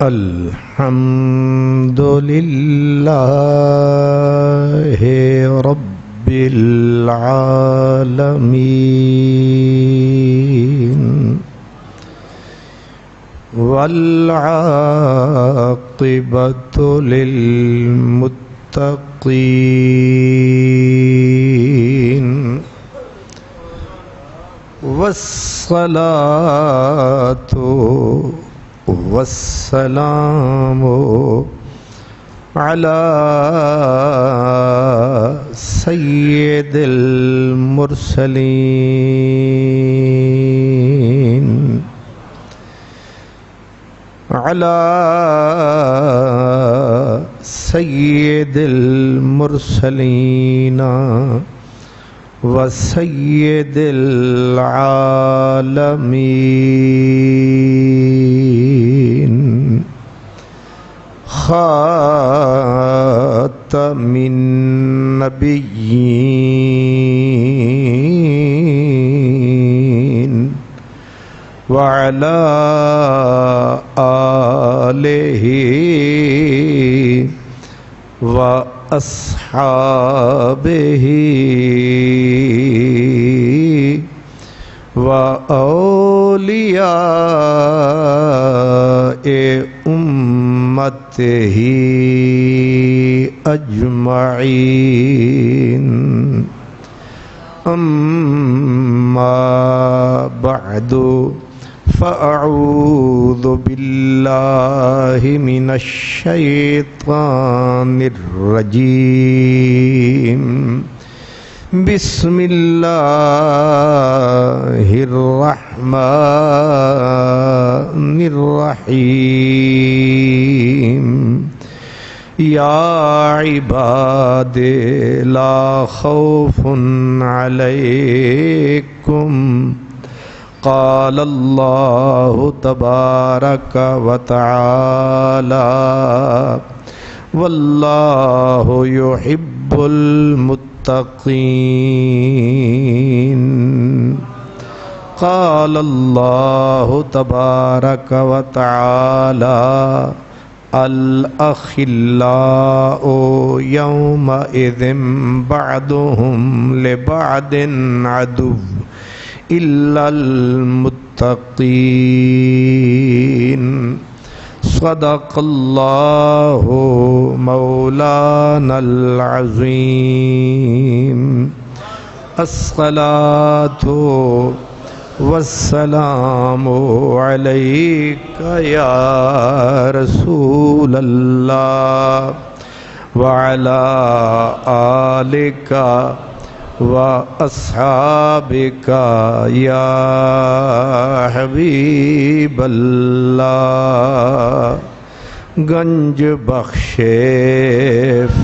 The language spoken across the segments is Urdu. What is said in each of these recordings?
الحمد لله رب العالمين والعاقبة للمتقين والصلاة والسلام على سيد المرسلين على سيد المرسلين وسيد العالمين خاتم النبيين وعلى آله وأصحابه وأولياء أمته أجمعين أما بعد فأعوذ بالله من الشيطان الرجيم بسم الله الرحمن الرحيم يا عباد لا خوف عليكم قال الله تبارك وتعالى والله يحب المتقين قال الله تبارك وتعالى الأخلاء يومئذ بعضهم لبعض عدو إلا المتقين صدق الله مولانا العظيم الصلاة والسلام عليك يا رسول الله وعلى آلك وأصحابك يا حبيب اللہ گنج بخش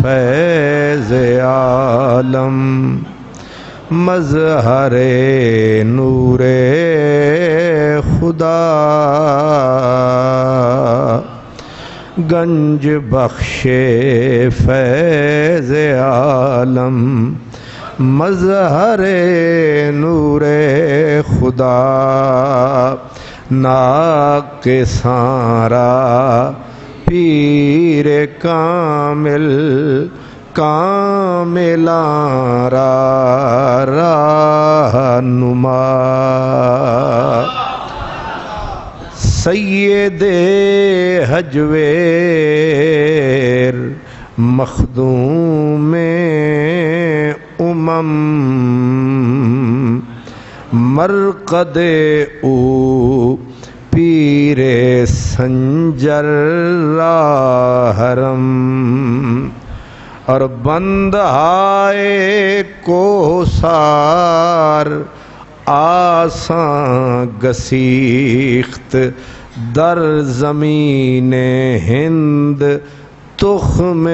فیض عالم مظہر نور خدا گنج بخش فیض عالم مظہر نور خدا ناقصاں پیر کامل کاملاں رہنما سید حجویر مخدوم مرقد او پیر سنجر حرم اور بندہائے کوثر آساں گسیخت در زمین ہند تخم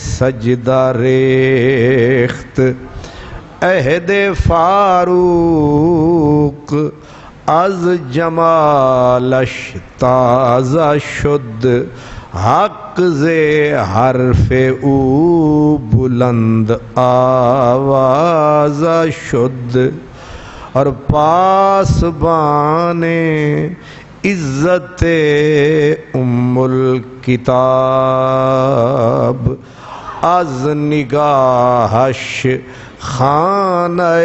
سجدہ ریخت عہد فاروق از جمالش تازہ شد حق زے حرف او بلند آواز شد اور پاسبانے عزت ام الکتاب از نگاہش خانہ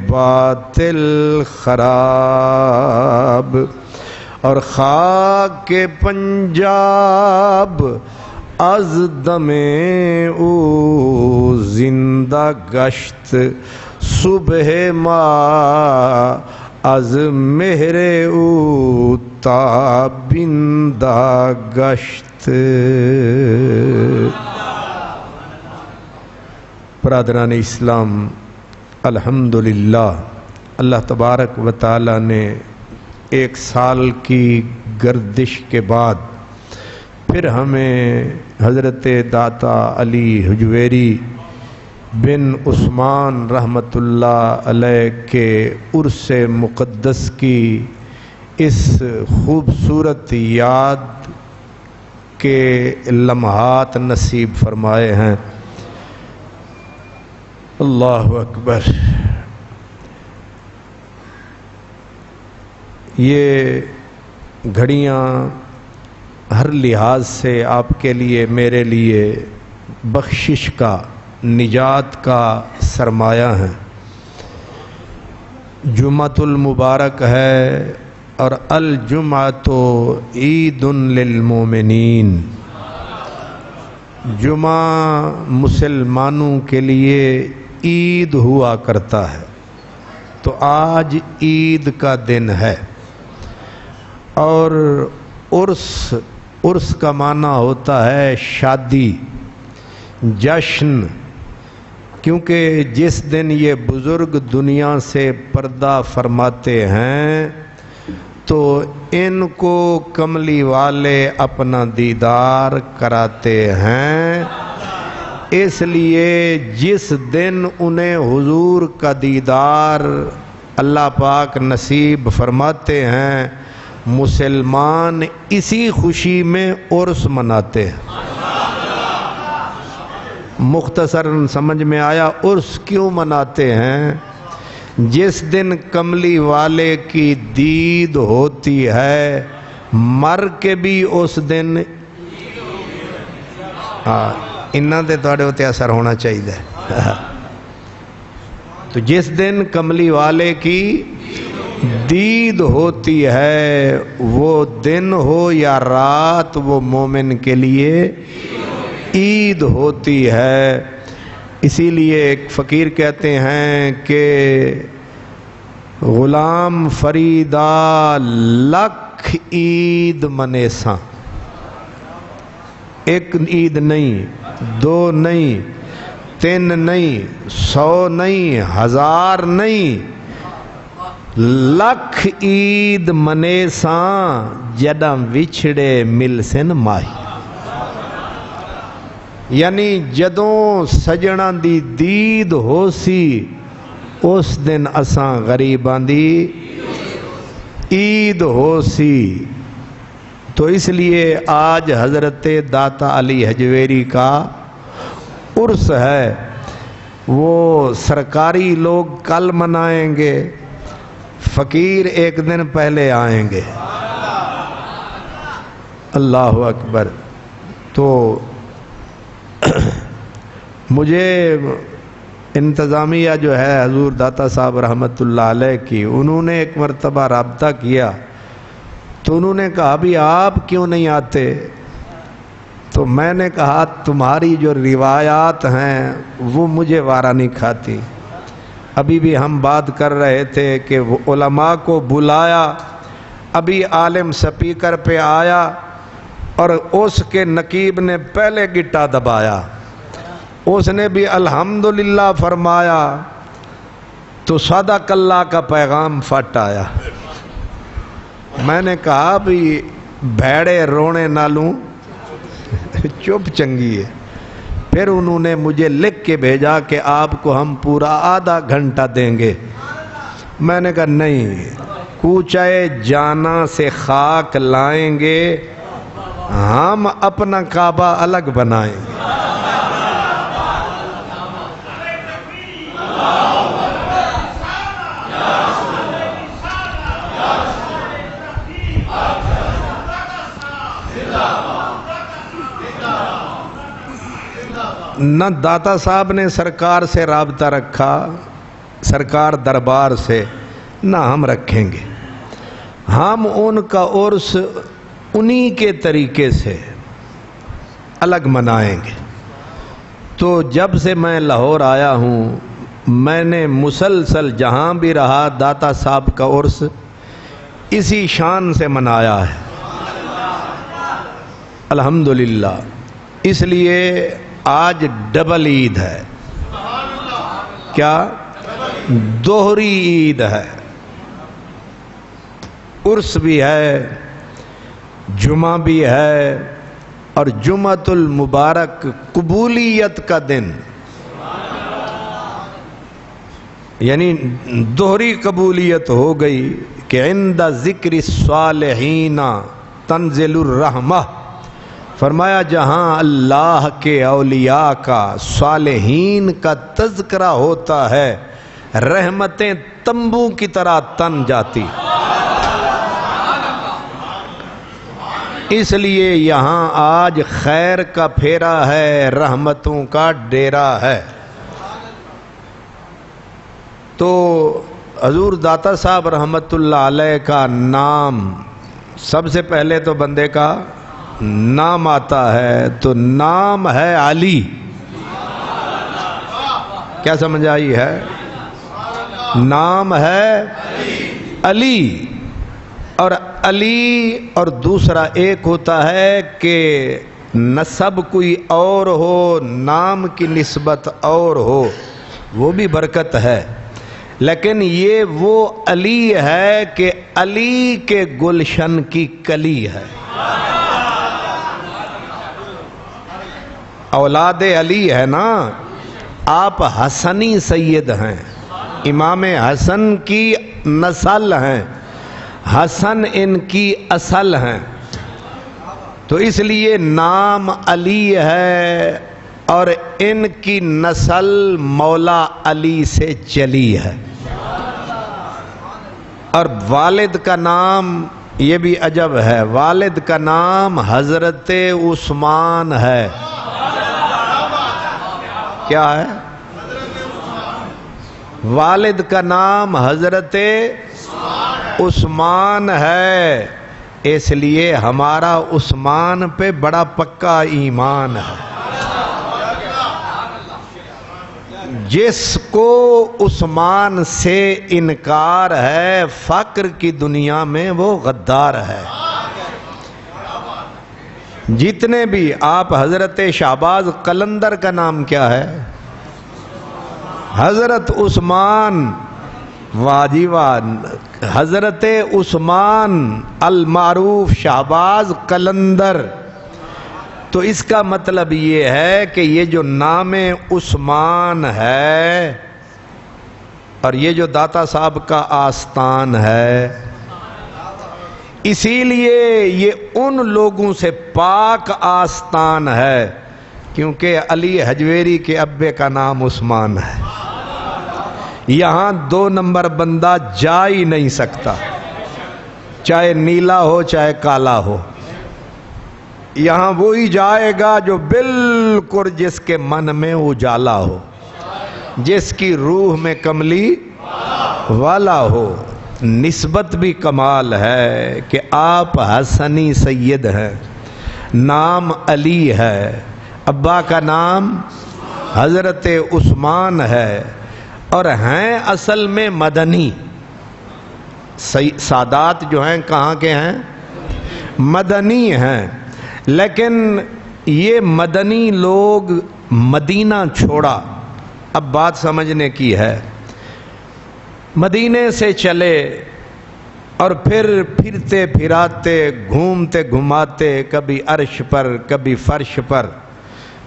باطل خراب اور خاک پنجاب از دم او زندہ گشت صبح ما از مہر او تابندہ گشت۔ برادران اسلام، الحمدللہ اللہ تبارک و تعالی نے 1 سال کی گردش کے بعد پھر ہمیں حضرت داتا علی حجویری بن عثمان رحمۃ اللہ علیہ کے عرس مقدس کی اس خوبصورت یاد کے لمحات نصیب فرمائے ہیں۔ اللہ اکبر۔ یہ گھڑیاں ہر لحاظ سے آپ کے لیے، میرے لیے بخشش کا، نجات کا سرمایہ ہیں۔ جمعۃ المبارک ہے اور الجمعۃ عید للمومنین۔ جمعہ مسلمانوں کے لیے عید ہوا کرتا ہے، تو آج عید کا دن ہے۔ اور عرس کا معنی ہوتا ہے شادی، جشن، کیونکہ جس دن یہ بزرگ دنیا سے پردہ فرماتے ہیں تو ان کو کملی والے اپنا دیدار کراتے ہیں، اس لیے جس دن انہیں حضور کا دیدار اللہ پاک نصیب فرماتے ہیں، مسلمان اسی خوشی میں عرس مناتے ہیں۔ مختصر سمجھ میں آیا عرس کیوں مناتے ہیں؟ جس دن کملی والے کی دید ہوتی ہے، مر کے بھی اس دن انہاں دے تھوڑے ہوتے اثر ہونا چاہیے۔ تو جس دن کملی والے کی دید ہوتی ہے، وہ دن ہو یا رات، وہ مومن کے لیے عید ہوتی ہے۔ اسی لیے ایک فقیر کہتے ہیں کہ غلام فریدا لکھ عید منیساں، ایک عید نہیں، 2 نہیں، 3 نہیں، 100 نہیں، 1000 نہیں، لکھ عید منیساں جداں وچھڑے مل سن ماہی۔ یعنی جدوں سجناں دی دید ہو سی، اس دن اساں غریباں دی عید ہو سی۔ تو اس لیے آج حضرت داتا علی حجویری کا عرس ہے۔ وہ سرکاری لوگ کل منائیں گے، فقیر 1 دن پہلے آئیں گے۔ اللہ اکبر۔ تو مجھے انتظامیہ جو ہے حضور داتا صاحب رحمۃ اللہ علیہ کی، انہوں نے ایک مرتبہ رابطہ کیا تو انہوں نے کہا بھی آپ کیوں نہیں آتے؟ تو میں نے کہا تمہاری جو روایات ہیں وہ مجھے وارا نہیں کھاتی۔ ابھی بھی ہم بات کر رہے تھے کہ وہ علماء کو بلایا، ابھی عالم سپیکر پہ آیا اور اس کے نقیب نے پہلے گٹا دبایا، اس نے بھی الحمدللہ فرمایا تو صدق اللہ کا پیغام پھٹ آیا۔ میں نے کہا بھی بھیڑے رونے نالوں چپ چنگی ہے۔ پھر انہوں نے مجھے لکھ کے بھیجا کہ آپ کو ہم پورا آدھا گھنٹہ دیں گے۔ میں نے کہا نہیں، کوچے جانا سے خاک لائیں گے، ہم اپنا کعبہ الگ بنائیں گے۔ نہ داتا صاحب نے سرکار سے رابطہ رکھا، سرکار دربار سے، نہ ہم رکھیں گے۔ ہم ان کا عرس انہی کے طریقے سے الگ منائیں گے۔ تو جب سے میں لاہور آیا ہوں میں نے مسلسل جہاں بھی رہا داتا صاحب کا عرس اسی شان سے منایا ہے، الحمدللہ۔ اس لیے آج ڈبل عید ہے، کیا دوہری عید ہے، عرس بھی ہے، جمعہ بھی ہے، اور جمعۃ المبارک قبولیت کا دن، یعنی دوہری قبولیت ہو گئی کہ عند ذکر الصالحین تنزل الرحمہ۔ فرمایا جہاں اللہ کے اولیاء کا، صالحین کا تذکرہ ہوتا ہے رحمتیں تنبو کی طرح تن جاتی۔ اس لیے یہاں آج خیر کا پھیرا ہے، رحمتوں کا ڈیرا ہے۔ تو حضور داتا صاحب رحمت اللہ علیہ کا نام، سب سے پہلے تو بندے کا نام آتا ہے، تو نام ہے علی۔ کیا سمجھ آئی ہے؟ نام ہے علی، اور علی اور دوسرا ایک ہوتا ہے کہ نسب کوئی اور ہو، نام کی نسبت اور ہو، وہ بھی برکت ہے، لیکن یہ وہ علی ہے کہ علی کے گلشن کی کلی ہے، اولاد علی ہے نا۔ آپ حسنی سید ہیں، امام حسن کی نسل ہیں، حسن ان کی اصل ہیں، تو اس لیے نام علی ہے، اور ان کی نسل مولا علی سے چلی ہے۔ اور والد کا نام یہ بھی عجب ہے، والد کا نام حضرت عثمان ہے۔ کیا ہے؟ والد کا نام حضرت عثمان ہے، اس لیے ہمارا عثمان پہ بڑا پکا ایمان ہے۔ جس کو عثمان سے انکار ہے فقر کی دنیا میں وہ غدار ہے۔ جتنے بھی آپ حضرت شہباز قلندر کا نام کیا ہے؟ حضرت عثمان، واجی حضرت عثمان المعروف شہباز قلندر۔ تو اس کا مطلب یہ ہے کہ یہ جو نام عثمان ہے اور یہ جو داتا صاحب کا آستان ہے، اسی لیے یہ ان لوگوں سے پاک آستان ہے، کیونکہ علی حجویری کے ابے کا نام عثمان ہے۔ یہاں 2 نمبر بندہ جا ہی نہیں سکتا، چاہے نیلا ہو چاہے کالا ہو۔ یہاں وہی جائے گا جو بالکل جس کے من میں اجالا ہو، جس کی روح میں کملی والا ہو۔ نسبت بھی کمال ہے کہ آپ حسنی سید ہیں، نام علی ہے، ابا کا نام حضرت عثمان ہے، اور ہیں اصل میں مدنی۔ سادات جو ہیں کہاں کے ہیں؟ مدنی ہیں، لیکن یہ مدنی لوگ مدینہ چھوڑا۔ اب بات سمجھنے کی ہے، مدینے سے چلے اور پھر پھرتے پھراتے گھومتے گھماتے کبھی عرش پر کبھی فرش پر،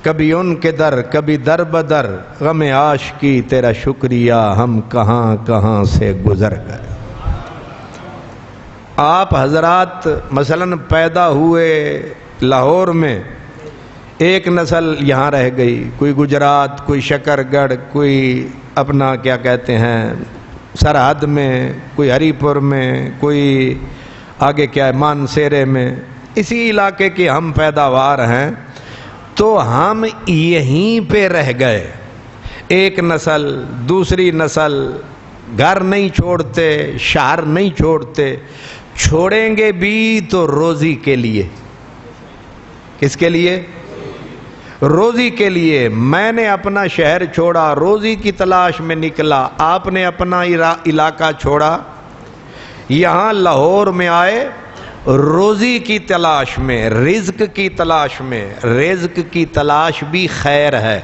کبھی ان کے در کبھی در بدر، غم عاشقی تیرا شکریہ ہم کہاں کہاں سے گزر گئے۔ آپ حضرات مثلاً پیدا ہوئے لاہور میں، ایک نسل یہاں رہ گئی، کوئی گجرات، کوئی شکر گڑھ، کوئی اپنا کیا کہتے ہیں سرحد میں، کوئی ہری پور میں، کوئی آگے کیا ہے مانسیرے میں، اسی علاقے کی ہم پیداوار ہیں۔ تو ہم یہیں پہ رہ گئے، ایک نسل دوسری نسل، گھر نہیں چھوڑتے، شہر نہیں چھوڑتے، چھوڑیں گے بھی تو روزی کے لیے۔ کس کے لیے؟ روزی کے لیے۔ میں نے اپنا شہر چھوڑا، روزی کی تلاش میں نکلا، آپ نے اپنا علاقہ چھوڑا، یہاں لاہور میں آئے روزی کی تلاش میں، رزق کی تلاش میں۔ رزق کی تلاش بھی خیر ہے،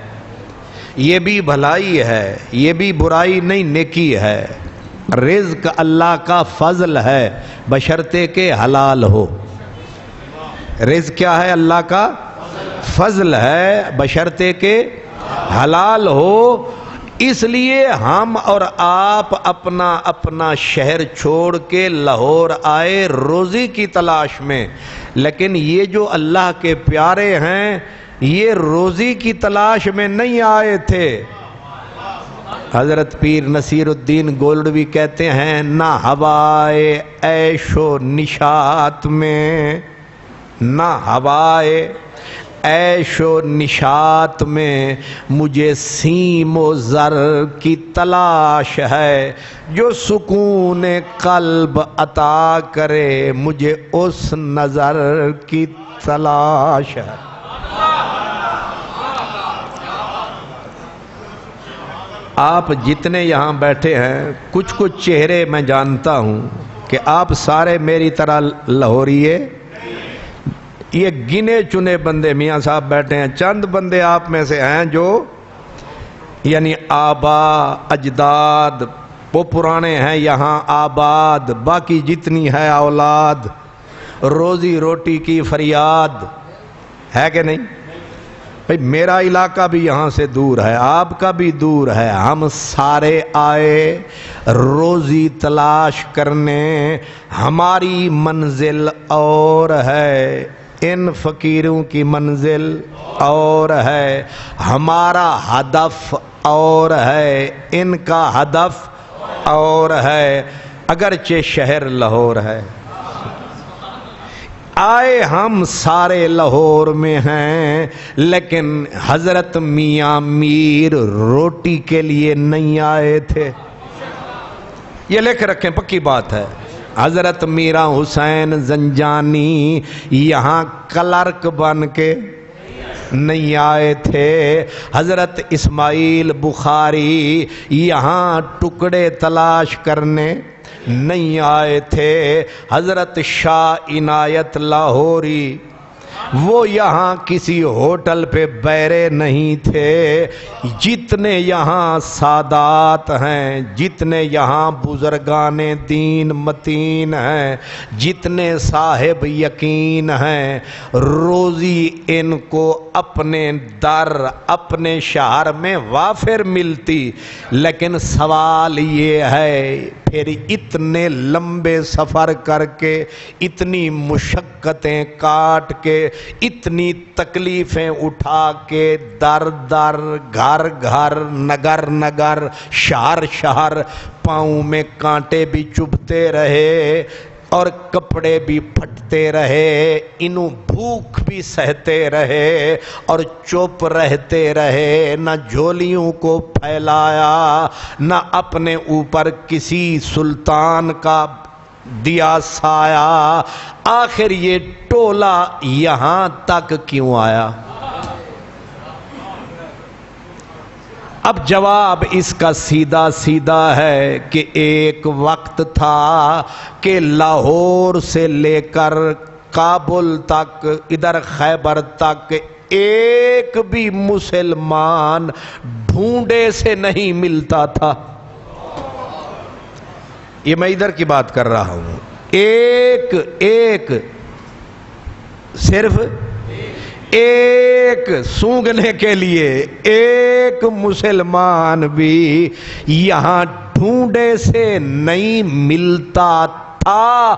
یہ بھی بھلائی ہے، یہ بھی برائی نہیں، نیکی ہے۔ رزق اللہ کا فضل ہے بشرطے کہ حلال ہو۔ رزق کیا ہے؟ اللہ کا فضل ہے بشرطے کہ حلال ہو۔ اس لیے ہم اور آپ اپنا اپنا شہر چھوڑ کے لاہور آئے روزی کی تلاش میں، لیکن یہ جو اللہ کے پیارے ہیں یہ روزی کی تلاش میں نہیں آئے تھے۔ حضرت پیر نصیر الدین گولڈوی کہتے ہیں، نہ ہوائے عیش و نشاط میں، نہ ہوائے عیش و نشاط میں مجھے سیم و زر کی تلاش ہے، جو سکون قلب عطا کرے مجھے اس نظر کی تلاش ہے۔ آپ جتنے یہاں بیٹھے ہیں، کچھ کچھ چہرے میں جانتا ہوں کہ آپ سارے میری طرح لاہوریے، یہ گنے چنے بندے میاں صاحب بیٹھے ہیں، چند بندے آپ میں سے ہیں جو یعنی آبا اجداد وہ پرانے ہیں یہاں آباد، باقی جتنی ہے اولاد، روزی روٹی کی فریاد ہے کہ نہیں؟ بھئی میرا علاقہ بھی یہاں سے دور ہے، آپ کا بھی دور ہے، ہم سارے آئے روزی تلاش کرنے۔ ہماری منزل اور ہے، ان فقیروں کی منزل اور ہے، ہمارا ہدف اور ہے، ان کا ہدف اور ہے، اگرچہ شہر لاہور ہے۔ آئے ہم سارے لاہور میں ہیں، لیکن حضرت میاں میر روٹی کے لیے نہیں آئے تھے۔ یہ لکھ رکھیں، پکی بات ہے۔ حضرت میرا حسین زنجانی یہاں کلرک بن کے نہیں آئے تھے، حضرت اسماعیل بخاری یہاں ٹکڑے تلاش کرنے نہیں آئے تھے، حضرت شاہ عنایت لاہوری وہ یہاں کسی ہوٹل پہ بیرے نہیں تھے۔ جتنے یہاں سادات ہیں، جتنے یہاں بزرگان دین متین ہیں، جتنے صاحب یقین ہیں، روزی ان کو اپنے در اپنے شہر میں وافر ملتی، لیکن سوال یہ ہے پھر اتنے لمبے سفر کر کے، اتنی مشقتیں کاٹ کے، اتنی تکلیفیں اٹھا کے، در در گھر گھر نگر نگر شہر شہر، پاؤں میں کانٹے بھی چبھتے رہے اور کپڑے بھی پھٹتے رہے، انہوں بھوک بھی سہتے رہے اور چپ رہتے رہے، نہ جھولیوں کو پھیلایا، نہ اپنے اوپر کسی سلطان کا دیا سایہ۔ آخر یہ ٹولہ یہاں تک کیوں آیا؟ اب جواب اس کا سیدھا سیدھا ہے کہ ایک وقت تھا کہ لاہور سے لے کر کابل تک، ادھر خیبر تک، ایک بھی مسلمان ڈھونڈے سے نہیں ملتا تھا۔ یہ میں ادھر کی بات کر رہا ہوں، ایک صرف ایک سونگنے کے لیے ایک مسلمان بھی یہاں ڈھونڈے سے نہیں ملتا تھا۔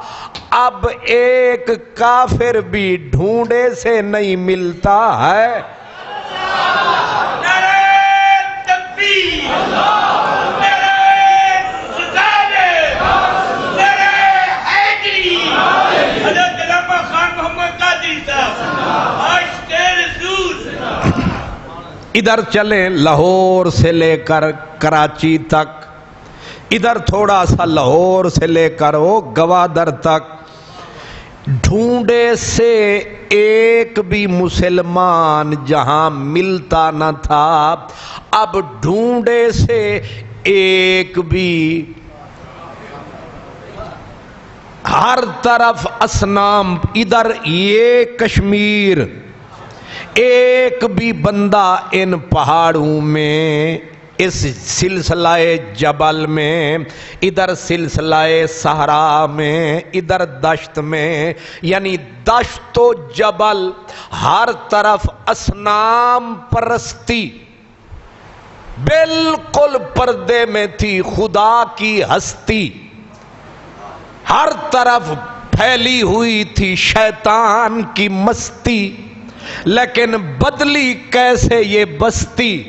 اب ایک کافر بھی ڈھونڈے سے نہیں ملتا ہے۔ ادھر چلیں لاہور سے لے کر کراچی تک، ادھر تھوڑا سا لاہور سے لے کر وہ گوادر تک، ڈھونڈے سے ایک بھی مسلمان جہاں ملتا نہ تھا، اب ڈھونڈے سے ایک بھی، ہر طرف اصنام، ادھر یہ کشمیر، ایک بھی بندہ ان پہاڑوں میں، اس سلسلہ جبل میں، ادھر سلسلہ صحرا میں، ادھر دشت میں، یعنی دشت و جبل، ہر طرف اصنام پرستی بالکل پردے میں تھی، خدا کی ہستی ہر طرف پھیلی ہوئی تھی، شیطان کی مستی، لیکن بدلی کیسے یہ بستی؟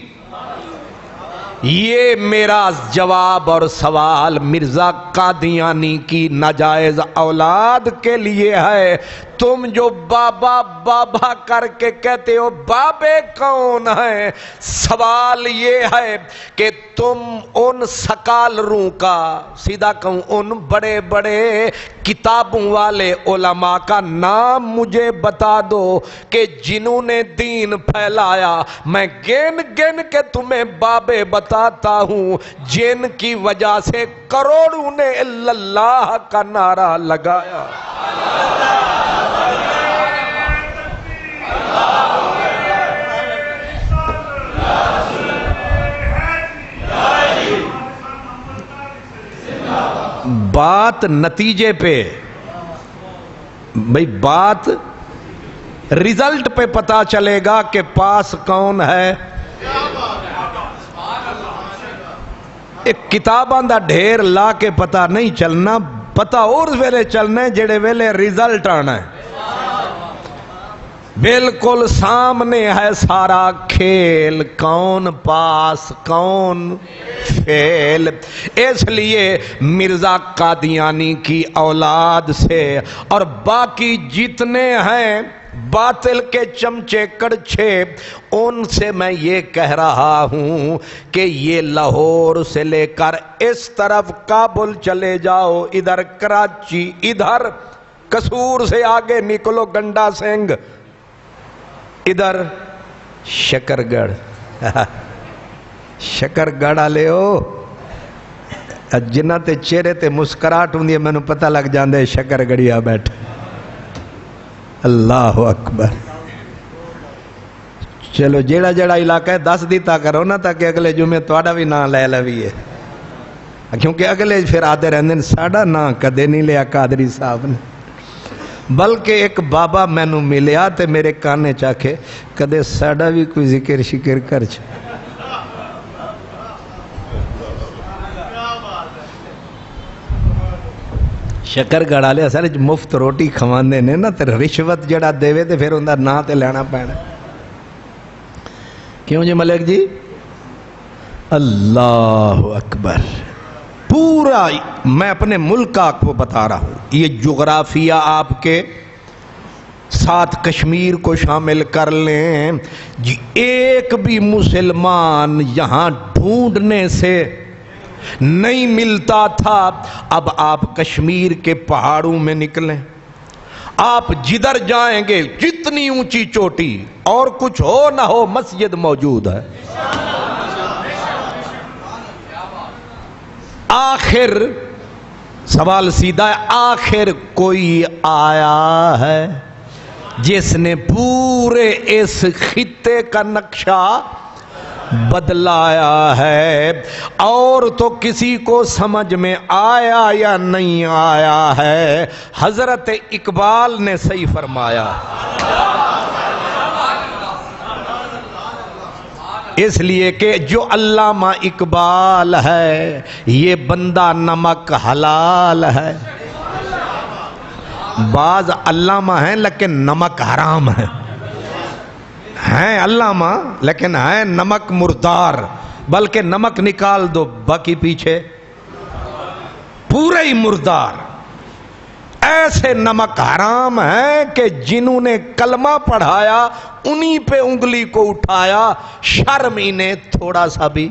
یہ میرا جواب اور سوال مرزا قادیانی کی ناجائز اولاد کے لیے ہے۔ تم جو بابا بابا کر کے کہتے ہو، بابے کون ہیں؟ سوال یہ ہے کہ تم ان سکالروں کا، سیدھا کہوں ان بڑے بڑے کتابوں والے علماء کا نام مجھے بتا دو کہ جنہوں نے دین پھیلایا۔ میں گن گن کے تمہیں بابے بتاتا ہوں جن کی وجہ سے کروڑوں نے اللہ کا نعرہ لگایا۔ بات نتیجے پہ، بھئی بات ریزلٹ پہ پتا چلے گا کہ پاس کون ہے۔ ایک کتاباں دا ڈھیر لا کے پتا نہیں چلنا، پتا اور ویلے چلنا ہے جڑے ویلے ریزلٹ آنا ہے۔ بالکل سامنے ہے سارا کھیل، کون پاس کون فیل۔ اس لیے مرزا قادیانی کی اولاد سے اور باقی جتنے ہیں باطل کے چمچے کڑچھے، ان سے میں یہ کہہ رہا ہوں کہ یہ لاہور سے لے کر اس طرف کابل چلے جاؤ، ادھر کراچی، ادھر قصور سے آگے نکلو گنڈا سنگھ، ادھر شکر گڑھ، شکر گڑھ آلے ہو جنہ تے چہرے تے مسکراہٹ ہوندی ہے، میں نے پتہ لگ جاندے شکر گڑھیا بیٹھ۔ اللہ اکبر۔ چلو جیڑا جیڑا علاقہ ہے دس دیتا کرو نا، تاکہ اگلے جمعے تواڈا بھی نام لے لویے، کیونکہ اگلے پھر آتے رہندے ہیں ساڈا نام کدے نہیں لیا قادری صاحب نے۔ بلکہ ایک بابا مینوں ملیا تے میرے کانے چاکھے کدے ساڈا بھی کوئی ذکر شکر کر چ۔ شکر گڑھ والے اصل مفت روٹی کھواندے نے نا، تے رشوت جڑا دے تے پھر اوندا نام تے لینا پینا۔ کیوں جی ملک جی؟ اللہ اکبر۔ پورا میں اپنے ملک کا آپ کو بتا رہا ہوں، یہ جغرافیہ آپ کے ساتھ کشمیر کو شامل کر لیں جی، ایک بھی مسلمان یہاں ڈھونڈنے سے نہیں ملتا تھا۔ اب آپ کشمیر کے پہاڑوں میں نکلیں، آپ جدھر جائیں گے جتنی اونچی چوٹی، اور کچھ ہو نہ ہو مسجد موجود ہے۔ آخر سوال سیدھا ہے، آخر کوئی آیا ہے جس نے پورے اس خطے کا نقشہ بدلایا ہے؟ اور تو کسی کو سمجھ میں آیا یا نہیں آیا ہے؟ حضرت اقبال نے صحیح فرمایا۔ اس لیے کہ جو علامہ اقبال ہے یہ بندہ نمک حلال ہے۔ بعض علامہ ہیں لیکن نمک حرام ہے، ہیں علامہ لیکن ہیں نمک مردار، بلکہ نمک نکال دو باقی پیچھے پورے ہی مردار۔ ایسے نمک حرام ہیں کہ جنہوں نے کلمہ پڑھایا انہی پہ انگلی کو اٹھایا، شرم انہیں تھوڑا سا بھی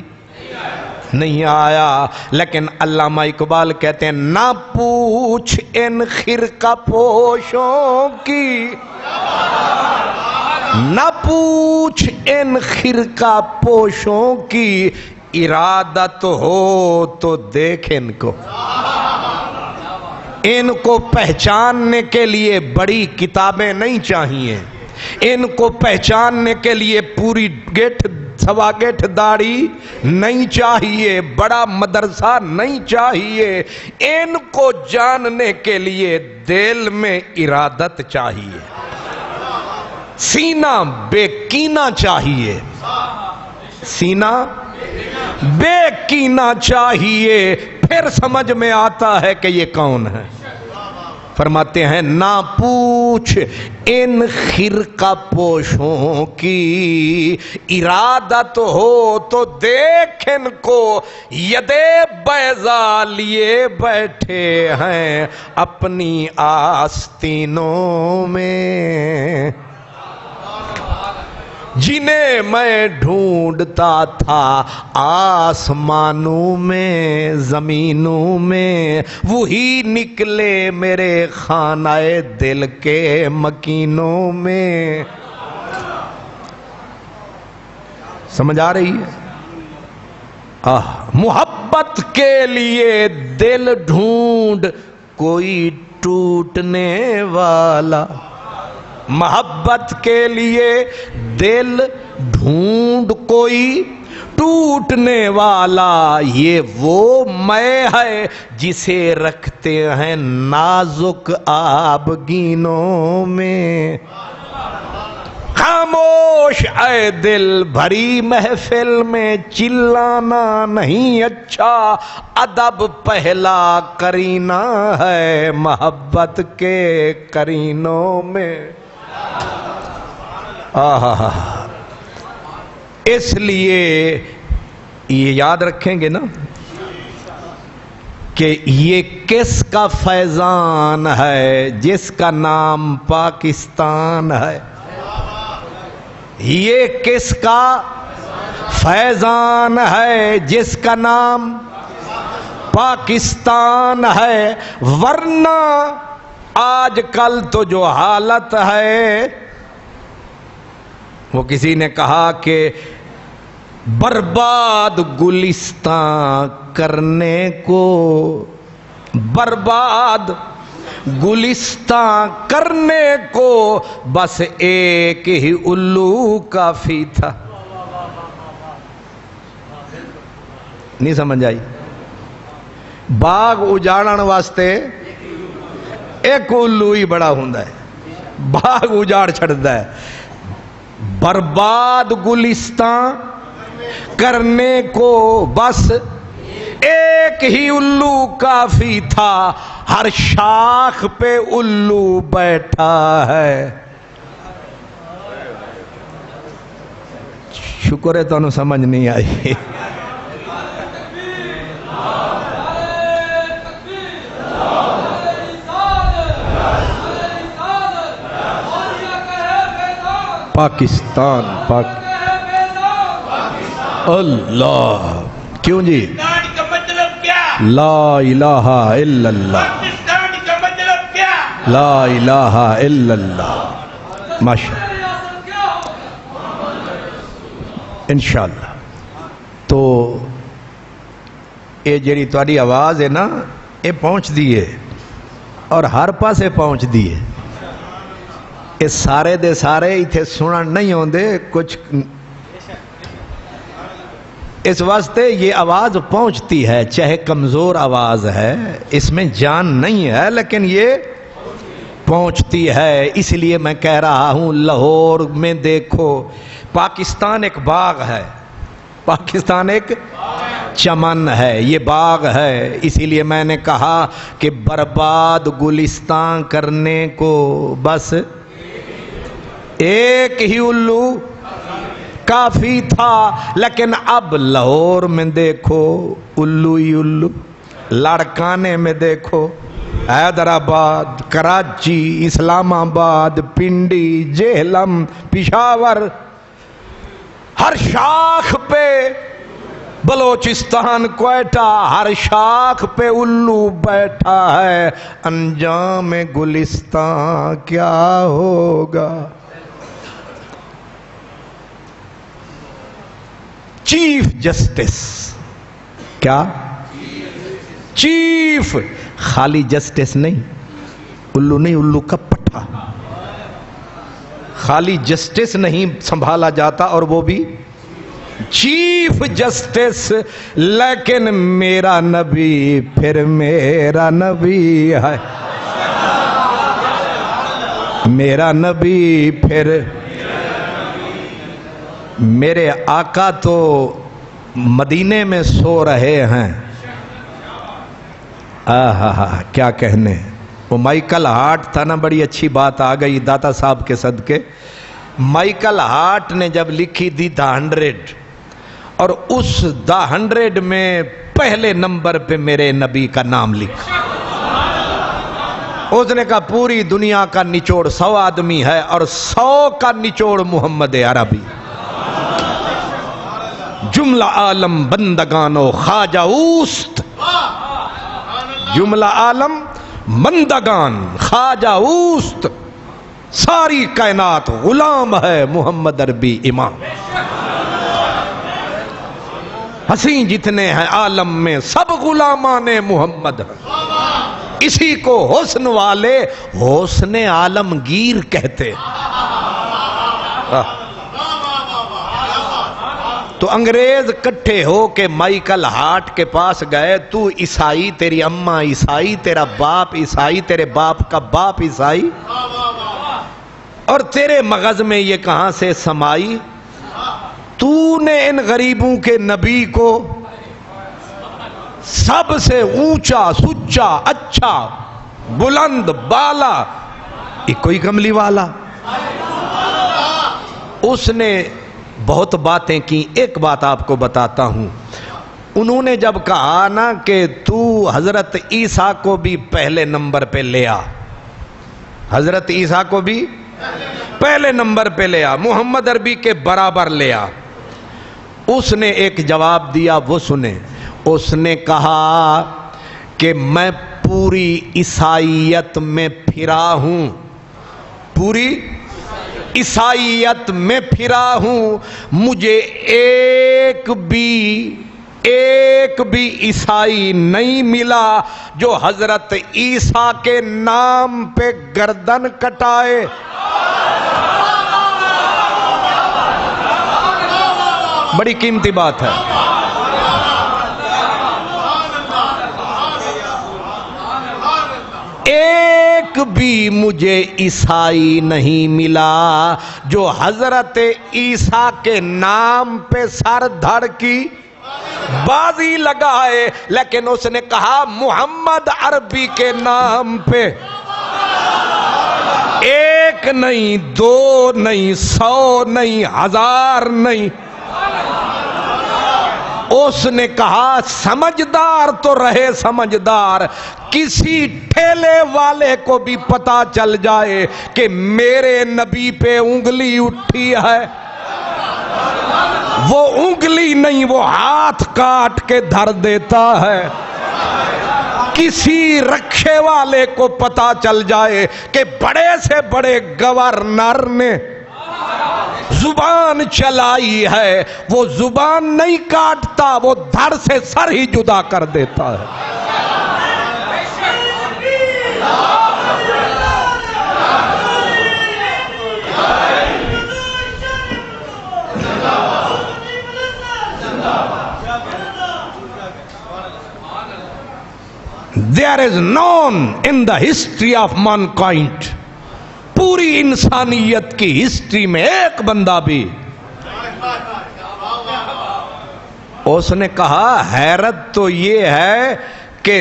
نہیں آیا۔ لیکن علامہ اقبال کہتے ہیں نہ پوچھ ان خرقہ پوشوں کی، نہ پوچھ ان خرقہ پوشوں کی، ارادت ہو تو دیکھ ان کو۔ ان کو پہچاننے کے لیے بڑی کتابیں نہیں چاہیے، ان کو پہچاننے کے لیے پوری گٹھ سوا گٹھ داڑھی نہیں چاہیے، بڑا مدرسہ نہیں چاہیے، ان کو جاننے کے لیے دل میں ارادت چاہیے، سینہ بے کینہ چاہیے، سینہ بے کینہ چاہیے، پھر سمجھ میں آتا ہے کہ یہ کون ہے۔ فرماتے ہیں نہ پوچھ ان خرقہ پوشوں کی، ارادت ہو تو دیکھ ان کو، یدے بیضا لیے بیٹھے ہیں اپنی آستینوں میں، جنہیں میں ڈھونڈتا تھا آسمانوں میں زمینوں میں، وہی نکلے میرے خانہ دل کے مکینوں میں۔ سمجھ آ رہی ہے؟ محبت کے لیے دل ڈھونڈ کوئی ٹوٹنے والا، محبت کے لیے دل ڈھونڈ کوئی ٹوٹنے والا، یہ وہ میں ہے جسے رکھتے ہیں نازک آبگینوں میں۔ خاموش اے دل، بھری محفل میں چلانا نہیں اچھا، ادب پہلا کرینہ ہے محبت کے کرینوں میں۔ اس لیے یہ یاد رکھیں گے نا کہ یہ کس کا فیضان ہے جس کا نام پاکستان ہے، یہ کس کا فیضان ہے جس کا نام پاکستان ہے، ورنہ آج کل تو جو حالت ہے، وہ کسی نے کہا کہ برباد گلستان کرنے کو، برباد گلستان کرنے کو بس ایک ہی الو کافی تھا۔ نہیں سمجھ آئی؟ باغ اجاڑن واسطے ایک الو ہی بڑا ہوندا ہے، باغ اجاڑ چھڑدا ہے۔ برباد گلستان کرنے کو بس ایک ہی الو کافی تھا، ہر شاخ پہ الو بیٹھا ہے۔ شکر ہے تو سمجھ نہیں آئی۔ پاکستان اللہ کیوں جی؟ لا الہ الا اللہ، لا الہ الا اللہ، ماشاء انشاءاللہ۔ تو یہ جڑی تہاڈی آواز ہے نا، یہ پہنچ دی ہے اور ہر پاسے پہنچ دی ہے۔ یہ سارے دے سارے اتھے سنن نہیں ہوندے، کچھ اس واسطے یہ آواز پہنچتی ہے، چاہے کمزور آواز ہے، اس میں جان نہیں ہے، لیکن یہ پہنچتی ہے۔ اس لیے میں کہہ رہا ہوں لاہور میں دیکھو، پاکستان ایک باغ ہے، پاکستان ایک چمن ہے، یہ باغ ہے۔ اسی لیے میں نے کہا کہ برباد گلستان کرنے کو بس ایک ہی الو کافی تھا، لیکن اب لاہور میں دیکھو الو ہی الو، لاڑکانے میں دیکھو حیدرآباد، کراچی، اسلام آباد، پنڈی، جہلم، پشاور، ہر شاخ پہ بلوچستان، کوئٹہ، ہر شاخ پہ الو بیٹھا ہے، انجام گلستان کیا ہوگا؟ چیف جسٹس، کیا چیف، خالی جسٹس نہیں، الو نہیں، الو کا پٹھا، خالی جسٹس نہیں سنبھالا جاتا اور وہ بھی چیف جسٹس، لیکن میرا نبی پھر میرا نبی ہے، میرا نبی پھر میرے آقا تو مدینے میں سو رہے ہیں، کیا کہنے۔ وہ مائیکل ہارٹ تھا نا، بڑی اچھی بات آ گئی داتا صاحب کے صدقے۔ مائیکل ہارٹ نے جب لکھی دی دا 100 اور اس دا 100 میں پہلے نمبر پہ میرے نبی کا نام لکھا، اس نے کہا پوری دنیا کا نچوڑ 100 آدمی ہے اور 100 کا نچوڑ محمد عربی، جملہ عالم بندگانو خواجہ اوست، جملہ عالم بندگان خواجہ اوست، ساری کائنات غلام ہے محمد عربی امام، حسین جتنے ہیں عالم میں سب غلامان محمد ہیں، اسی کو حسن والے حسن عالمگیر کہتے ہیں۔ تو انگریز کٹھے ہو کے مائیکل ہارٹ کے پاس گئے، تو عیسائی، تیری اماں عیسائی، تیرا باپ عیسائی، تیرے باپ کا باپ عیسائی، اور تیرے مغز میں یہ کہاں سے سمائی؟ تو نے ان غریبوں کے نبی کو سب سے اونچا، سچا، اچھا، بلند، بالا، ایک کوئی کملی والا، اس نے بہت باتیں کی۔ ایک بات آپ کو بتاتا ہوں، انہوں نے جب کہا نا کہ تو حضرت عیسیٰ کو بھی پہلے نمبر پہ لے آ، حضرت عیسیٰ کو بھی پہلے نمبر پہ لے آ، محمد عربی کے برابر لے آ، اس نے ایک جواب دیا، وہ سنیں۔ اس نے کہا کہ میں پوری عیسائیت میں پھرا ہوں، پوری عیسائیت میں پھرا ہوں، مجھے ایک بھی عیسائی نہیں ملا جو حضرت عیسیٰ کے نام پہ گردن کٹائے۔ بڑی قیمتی بات ہے۔ ایک بھی مجھے عیسائی نہیں ملا جو حضرت عیسیٰ کے نام پہ سر دھڑ کی بازی لگائے، لیکن اس نے کہا محمد عربی کے نام پہ ایک نہیں، 2 نہیں، 100 نہیں، 1000 نہیں۔ اس نے کہا سمجھدار تو رہے سمجھدار، کسی ٹھیلے والے کو بھی پتا چل جائے کہ میرے نبی پہ انگلی اٹھی ہے، وہ انگلی نہیں، وہ ہاتھ کاٹ کے دھر دیتا ہے۔ کسی رکشے والے کو پتا چل جائے کہ بڑے سے بڑے گورنر نے زبان چلائی ہے، وہ زبان نہیں کاٹتا، وہ دھڑ سے سر ہی جدا کر دیتا ہے۔ There is none in the history of mankind، پوری انسانیت کی ہسٹری میں ایک بندہ بھی۔ اس نے کہا حیرت تو یہ ہے کہ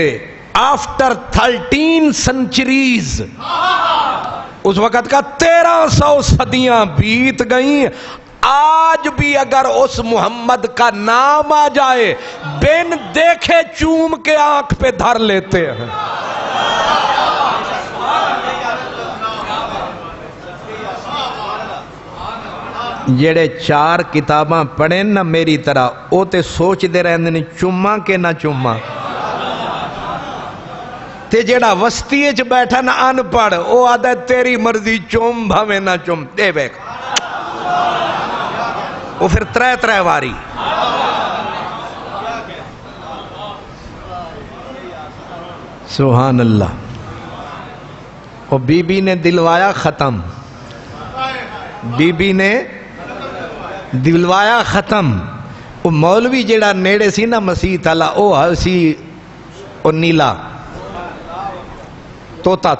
آفٹر 13 سنچریز، اس وقت کا 1300 صدیاں بیت گئیں، آج بھی اگر اس محمد کا نام آ جائے بن دیکھے چوم کے آنکھ پہ دھر لیتے ہیں۔ جڑے 4 کتاباں پڑھیں نہ میری طرح او تے سوچ دے رہندے نے چما کہ نہ چما، تے جڑا وسطی وچ بیٹھا نہ ان پڑھ او آدھا تیری مرضی چوم بھاویں نہ چوم دے بیک وہ پھر 3 واری سبحان اللہ۔ اور بی بی نے دلوایا ختم، بی بی نے دلوایا ختم۔ وہ مولوی جڑا نیڑے سی نا مسیح تالا او سی او نیلا توتا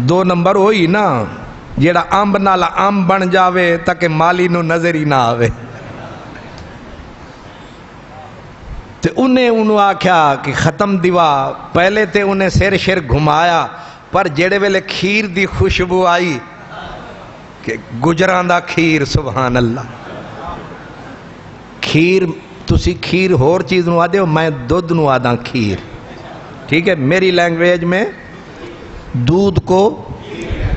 2 نمبر ہوئی نا جڑا امب نالا امب بن جاوے تاکہ مالی نو نظر ہی نہ آوے، تے انہیں آکھیا کہ ختم دیوا، پہلے تے انہیں سر شر گھمایا، پر جڑے ویلے کھیر دی خوشبو آئی کہ گجران دا کھیر، سبحان اللہ۔ کھیر تسی کھیر ہور چیز نو آدے ہو، میں دودھ نو آدھا کھیر، ٹھیک ہے، میری لینگویج میں دودھ کو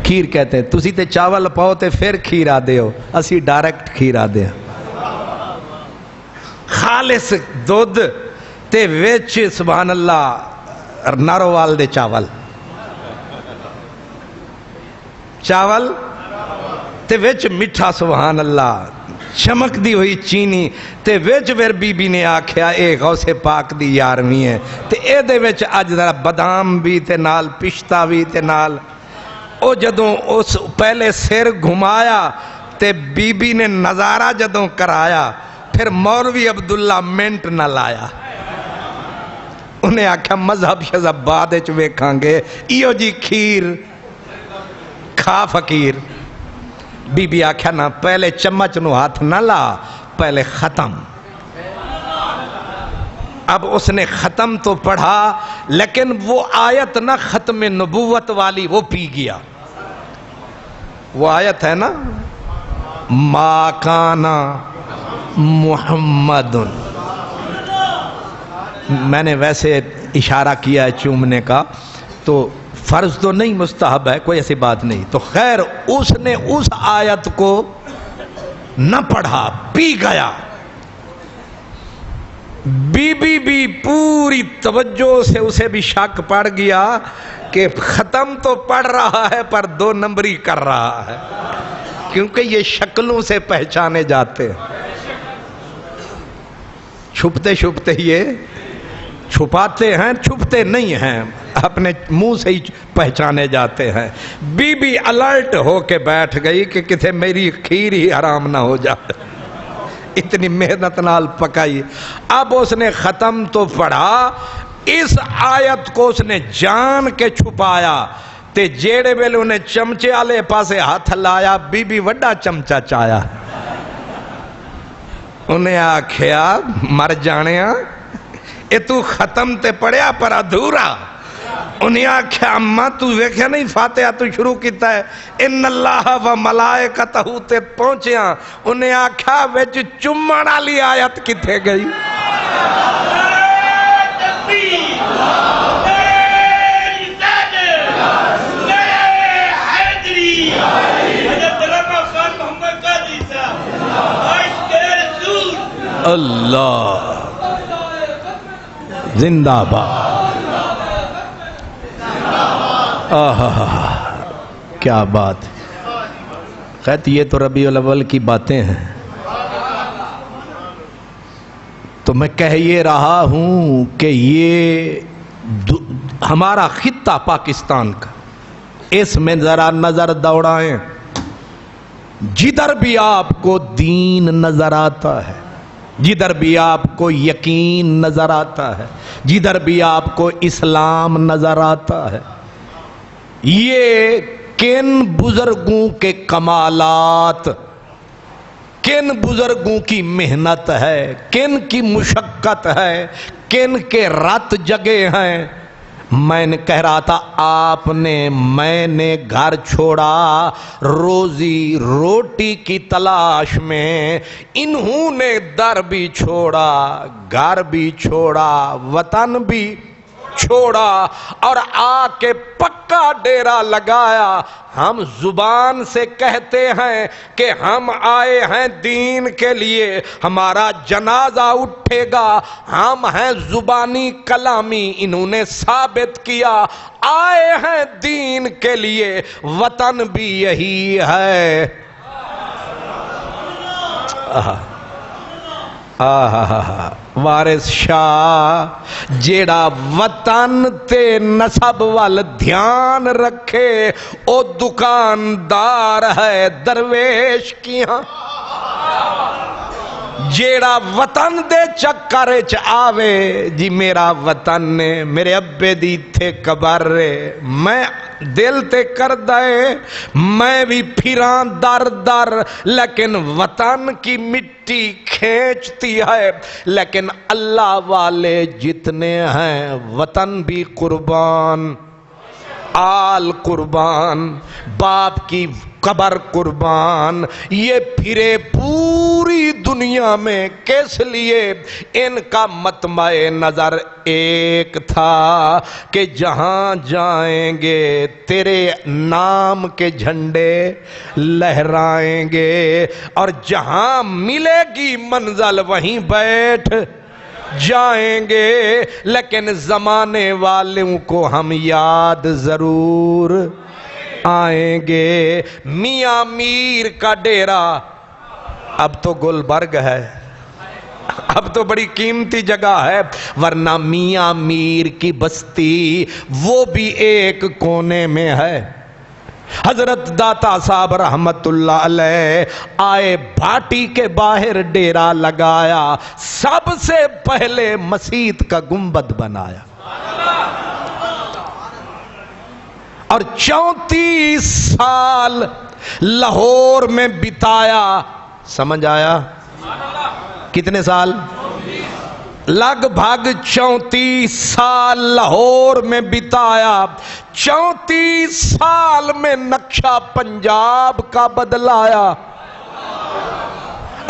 کھیر کہتے ہیں، تسی تے چاول پاؤ تے پھر کھیر آدے ہو، اسی ڈائریکٹ کھیر آدے ہیں، خالص دودھ تے ویچ سبحان اللہ نارووال دے چاول تے ویچ مٹھا سبحان اللہ چمک دی ہوئی چینی تے ویچ پھر بی بی نے آکھیا اے غوث پاک دی یارویں ہے تے اے دے ویچ اج ذرا بادام بھی تے نال پشتا بھی تے نال او جدوں اس پہلے سر گھمایا تے بی بی نے نظارہ جدوں کرایا پھر مولوی عبداللہ منٹ نہ لایا، انہیں آکھا مذہب شذہب بعد ویکھاں گے، ایو جی کھیر کھا فقیر۔ بی بی آکھا نہ پہلے چمچ نو ہاتھ نہ لا، پہلے ختم۔ اب اس نے ختم تو پڑھا لیکن وہ آیت نہ ختم نبوت والی وہ پی گیا، وہ آیت ہے نا ما کانا محمد، میں نے ویسے اشارہ کیا ہے چومنے کا، تو فرض تو نہیں مستحب ہے، کوئی ایسی بات نہیں، تو خیر اس نے اس آیت کو نہ پڑھا پی گیا۔ بی بی بھی پوری توجہ سے اسے بھی شک پڑ گیا کہ ختم تو پڑھ رہا ہے پر 2 نمبری کر رہا ہے، کیونکہ یہ شکلوں سے پہچانے جاتے ہیں، چھپتے چھپتے یہ چھپاتے ہیں، چھپتے نہیں ہیں، اپنے منہ سے ہی پہچانے جاتے ہیں۔ بی بی الرٹ ہو کے بیٹھ گئی کہ کتے میری کھیر ہی حرام نہ ہو جائے، اتنی محنت نال پکائی۔ اب اس نے ختم تو پڑھا، اس آیت کو اس نے جان کے چھپایا، تے جیڑے ویلے انہیں چمچے آلے پاسے ہاتھ لایا بی بی وڈا چمچہ چایا، انہیں آکھیا مر جانیا اے تو ختم تے پڑھیا پر ادھورا، انہیں آکھیا اماں تو ویکھیا نہیں فاتحہ تو شروع کیتا ہے ان اللہ و ملائکتہ تے پہنچیاں، انہیں آکھیا ویچ چمڑ والی آیت کتے گئی؟ اللہ زندہ باد، کیا بات، خیر یہ تو ربیع الاول کی باتیں ہیں، تو میں کہہ یہ رہا ہوں کہ یہ ہمارا خطہ پاکستان کا، اس میں ذرا نظر دوڑائیں، جدھر بھی آپ کو دین نظر آتا ہے، جدھر بھی آپ کو یقین نظر آتا ہے، جدھر بھی آپ کو اسلام نظر آتا ہے، یہ کن بزرگوں کے کمالات، کن بزرگوں کی محنت ہے، کن کی مشقت ہے، کن کے رات جگے ہیں۔ میں نے کہہ رہا تھا میں نے گھر چھوڑا روزی روٹی کی تلاش میں، انہوں نے در بھی چھوڑا، گھر بھی چھوڑا، وطن بھی چھوڑا اور آ کے پکا ڈیرا لگایا۔ ہم زبان سے کہتے ہیں کہ ہم آئے ہیں دین کے لیے، ہمارا جنازہ اٹھے گا، ہم ہیں زبانی کلامی، انہوں نے ثابت کیا آئے ہیں دین کے لیے، وطن بھی یہی ہے۔ وارث شاہ جیڑا وطن تے نسب وال دھیان رکھے او دکاندار ہے درویش کیاں۔ جیڑا وطن دے چکر چ آوے جی میرا وطن نے میرے ابے دی تھے قبر رے، میں دل تے کر دے میں بھی پھراں در در، لیکن وطن کی مٹی کھینچتی ہے۔ لیکن اللہ والے جتنے ہیں وطن بھی قربان، آل قربان، باپ کی قبر قربان، یہ پھرے پوری دنیا میں کس لیے؟ ان کا مطمع نظر ایک تھا کہ جہاں جائیں گے تیرے نام کے جھنڈے لہرائیں گے، اور جہاں ملے گی منزل وہیں بیٹھ جائیں گے۔ لیکن زمانے والوں کو ہم یاد ضرور آئیں گے۔ میاں میر کا ڈیرا اب تو گلبرگ ہے، اب تو بڑی قیمتی جگہ ہے، ورنہ میاں میر کی بستی وہ بھی ایک کونے میں ہے۔ حضرت داتا صاحب رحمت اللہ علیہ آئے بھاٹی کے باہر ڈیرا لگایا، سب سے پہلے مسجد کا گنبد بنایا، اور 34 سال لاہور میں بتایا۔ سمجھ آیا؟ کتنے سال؟ لگ بھگ 34 سال لاہور میں بتایا۔ 34 سال میں نقشہ پنجاب کا بدلایا،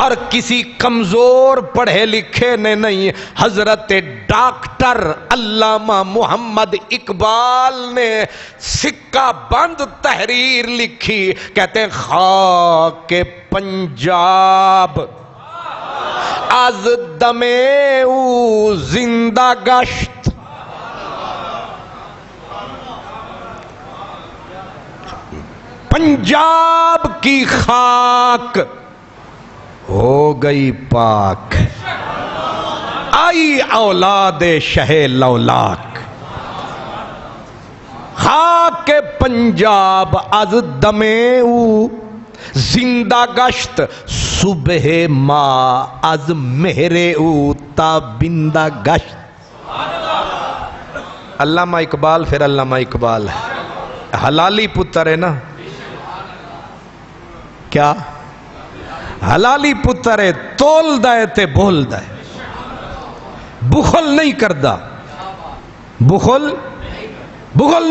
اور کسی کمزور پڑھے لکھے نے نہیں، حضرت ڈاکٹر علامہ محمد اقبال نے سکہ بند تحریر لکھی، کہتے ہیں خاک پنجاب از دمے او زندہ گشت، پنجاب کی خاک ہو گئی پاک، آئی اولاد شہ لولاک، خاک پنجاب از دمے او زندہ گشت، صبح ما از مہر او تابندہ گشت۔ علامہ اقبال پھر علامہ اقبال ہے، حلالی پتر ہے نا، کیا حلالی پتر ہے، تول دائے تے بول دائے، بخل نہیں کردا، بخل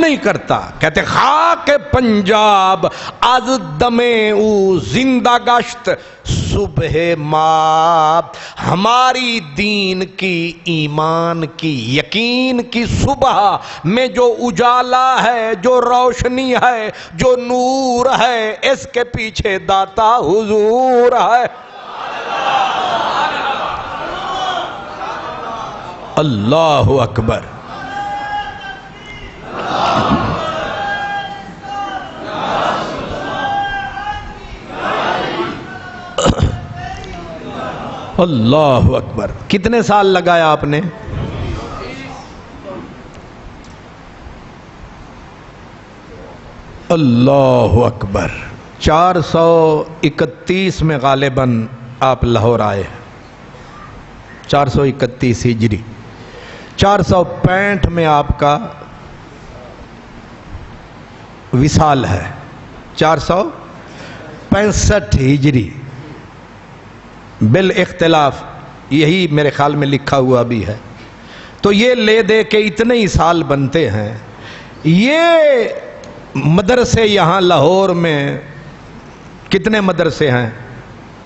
نہیں کرتا۔ کہتے خاک پنجاب از دمے او زندہ گشت، صبح ما ہماری دین کی، ایمان کی، یقین کی صبح میں جو اجالا ہے، جو روشنی ہے، جو نور ہے، اس کے پیچھے داتا حضور ہے۔ اللہ اکبر۔ اللہ اکبر۔ کتنے سال لگایا آپ نے؟ اللہ اکبر۔ 431 میں غالباً آپ لاہور آئے، 431 ہجری، 465 میں آپ کا وصال ہے، 465 ہجری بالاختلاف، یہی میرے خیال میں لکھا ہوا بھی ہے۔ تو یہ لے دے کے اتنے ہی سال بنتے ہیں۔ یہ مدرسے یہاں لاہور میں کتنے مدرسے ہیں؟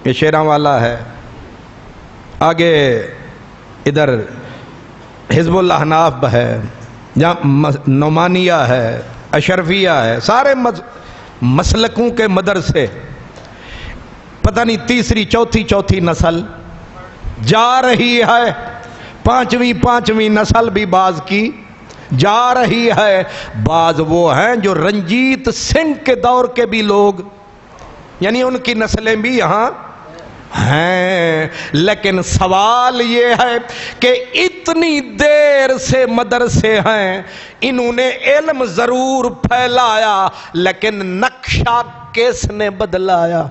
یہ شیراں والا ہے، آگے ادھر حزب الاحناف ہے، جہاں نعمانیہ ہے، اشرفیہ ہے، سارے مسلکوں کے مدرسے، پتہ نہیں تیسری چوتھی نسل جا رہی ہے، پانچویں نسل بھی بعض کی جا رہی ہے۔ بعض وہ ہیں جو رنجیت سنگھ کے دور کے بھی لوگ، یعنی ان کی نسلیں بھی یہاں ہیں۔ لیکن سوال یہ ہے کہ اتنی دیر سے مدرسے ہیں، انہوں نے علم ضرور پھیلایا، لیکن نقشہ کس نے بدلایا؟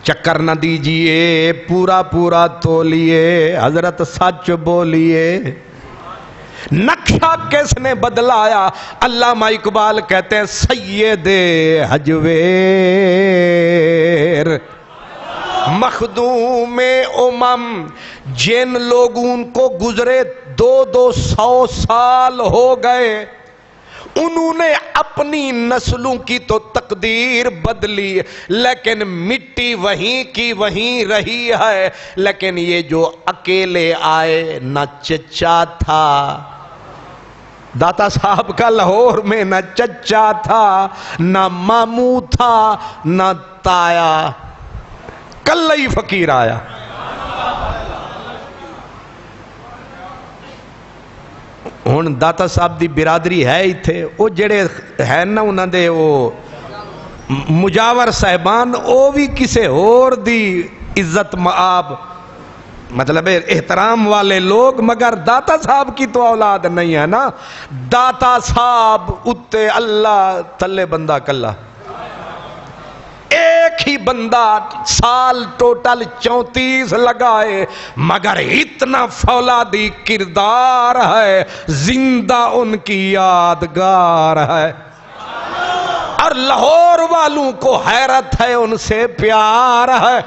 چکر نہ دیجئے، پورا تولیے، حضرت سچ بولیے، نقشہ کس نے بدلایا؟ علامہ اقبال کہتے ہیں سید حجویر مخدوم امم، جن لوگوں کو گزرے 200 سال ہو گئے، انہوں نے اپنی نسلوں کی تو تقدیر بدلی، لیکن مٹی وہیں کی وہیں رہی ہے۔ لیکن یہ جو اکیلے آئے، نہ چچا تھا، داتا صاحب کا لاہور میں نہ چچا تھا، نہ ماموں تھا، نہ تایا، کل ہی فقیر آیا۔ ہن داتا صاحب دی برادری ہے ہی تھے، وہ جڑے ہے نا انہاں دے وہ مجاور صاحبان، وہ بھی کسے اور دی عزت مآب، مطلب احترام والے لوگ، مگر داتا صاحب کی تو اولاد نہیں ہے نا۔ داتا صاحب اتے اللہ تلے بندہ کلا، ایک ہی بندہ سال ٹوٹل 34 لگائے، مگر اتنا فولادی کردار ہے، زندہ ان کی یادگار ہے، اور لاہور والوں کو حیرت ہے، ان سے پیار ہے،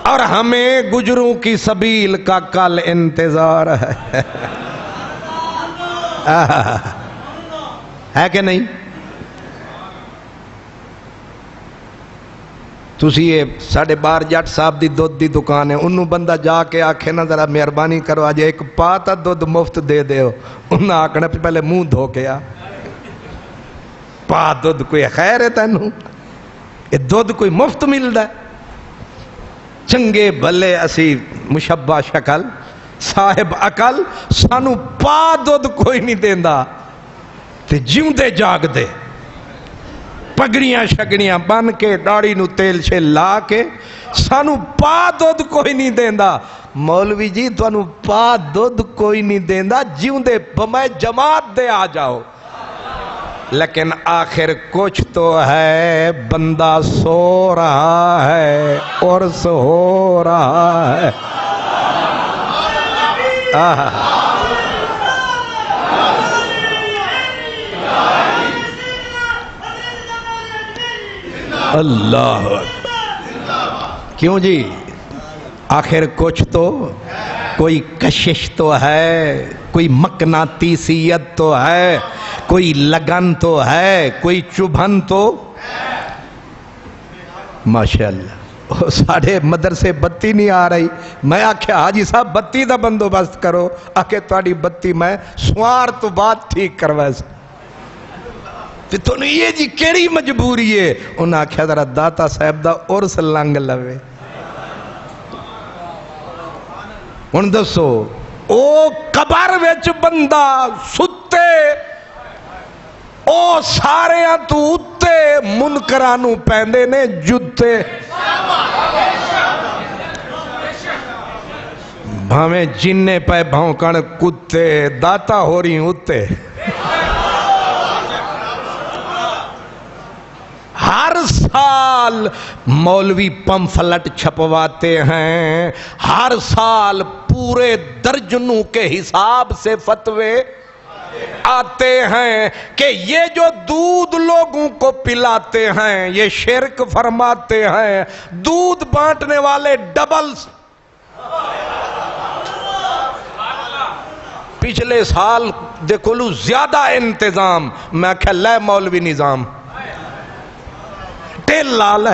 اور ہمیں گجروں کی سبیل کا کل انتظار ہے۔ ہے کہ نہیں؟ تسی یہ ساڑھے بار جٹ صاحب دی دودھ دی دکان ہے، انہوں بندہ جا کے آکھے نا ذرا مہربانی کرو آج ایک پاتا دودھ مفت دے دے ہو، انہوں آکھنا پہلے منہ دھو کے آ، پا دودھ کوئی خیر ہے تینوں؟ یہ دودھ کوئی مفت ملدا ہے؟ چنگے بھلے اسی مشبہ شکل صاحب عقل، سانو پا دودھ کوئی نہیں دیندا، تے جیوں دے جاگ دے، پگڑیاں شگڑیاں بن کے داڑھی نو تیل چھے لا کے، سانو پا دودھ کوئی نہیں دیندا۔ مولوی جی تانوں پا دودھ کوئی نہیں دیندا، جیوں دے بمائے جماعت دے آ جاؤ، لیکن آخر کچھ تو ہے، بندہ سو رہا ہے عرس ہو رہا ہے۔ اللہ کیوں جی؟ آخر کچھ تو، کوئی کشش تو ہے، کوئی مقناطیسیت تو ہے، کوئی لگن تو ہے، کوئی چبھن تو۔ ماشاءاللہ ساڑھے مدرسے بتی نہیں آ رہی، میں آکھیا حاجی صاحب بتی دا بندوبست کرو، آکھے تواڈی بتی میں سوار تو بات ٹھیک کروائے سا، تو یہ جی کیڑی مجبوری ہے؟ انہاں آکھیا ذرا داتا صاحب دا عرس لنگ لوے۔ ہن دسو او قبر وچ بندہ ستے، او سارے تو اتے منکرانو پیندے نے جتے، بھاویں جننے پہ بھونکن کتے، داتا ہو رہی اتے۔ ہر سال مولوی پمفلٹ چھپواتے ہیں، ہر سال پورے درجنوں کے حساب سے فتوے آتے ہیں کہ یہ جو دودھ لوگوں کو پلاتے ہیں یہ شرک فرماتے ہیں، دودھ بانٹنے والے ڈبل۔ پچھلے سال دیکھو لو زیادہ انتظام، میں کہہ لے مولوی نظام ٹیل لال ہے،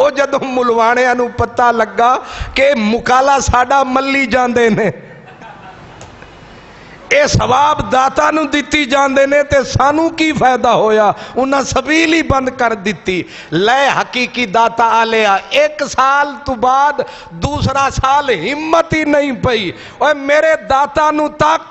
ਉਹ ਜਦੋਂ ਮੁਲਵਾਣਿਆਂ ਨੂੰ ਪਤਾ ਲੱਗਾ ਕਿ ਮੁਕਾਲਾ ਸਾਡਾ ਮੱਲੀ ਜਾਂਦੇ ਨੇ, ਇਹ ਸਵਾਬ ਦਾਤਾ ਨੂੰ ਦਿੱਤੀ ਜਾਂਦੇ ਨੇ ਤੇ ਸਾਨੂੰ ਕੀ ਫਾਇਦਾ ਹੋਇਆ, ਉਹਨਾਂ ਸਬੀਲ ਹੀ ਬੰਦ ਕਰ ਦਿੱਤੀ। ਲੈ ਹਕੀਕੀ ਦਾਤਾ ਆਲਿਆ, ਇੱਕ ਸਾਲ ਤੋਂ ਬਾਅਦ ਦੂਸਰਾ ਸਾਲ ਹਿੰਮਤ ਹੀ ਨਹੀਂ ਪਈ। ਓਏ ਮੇਰੇ ਦਾਤਾ ਨੂੰ ਤੱਕ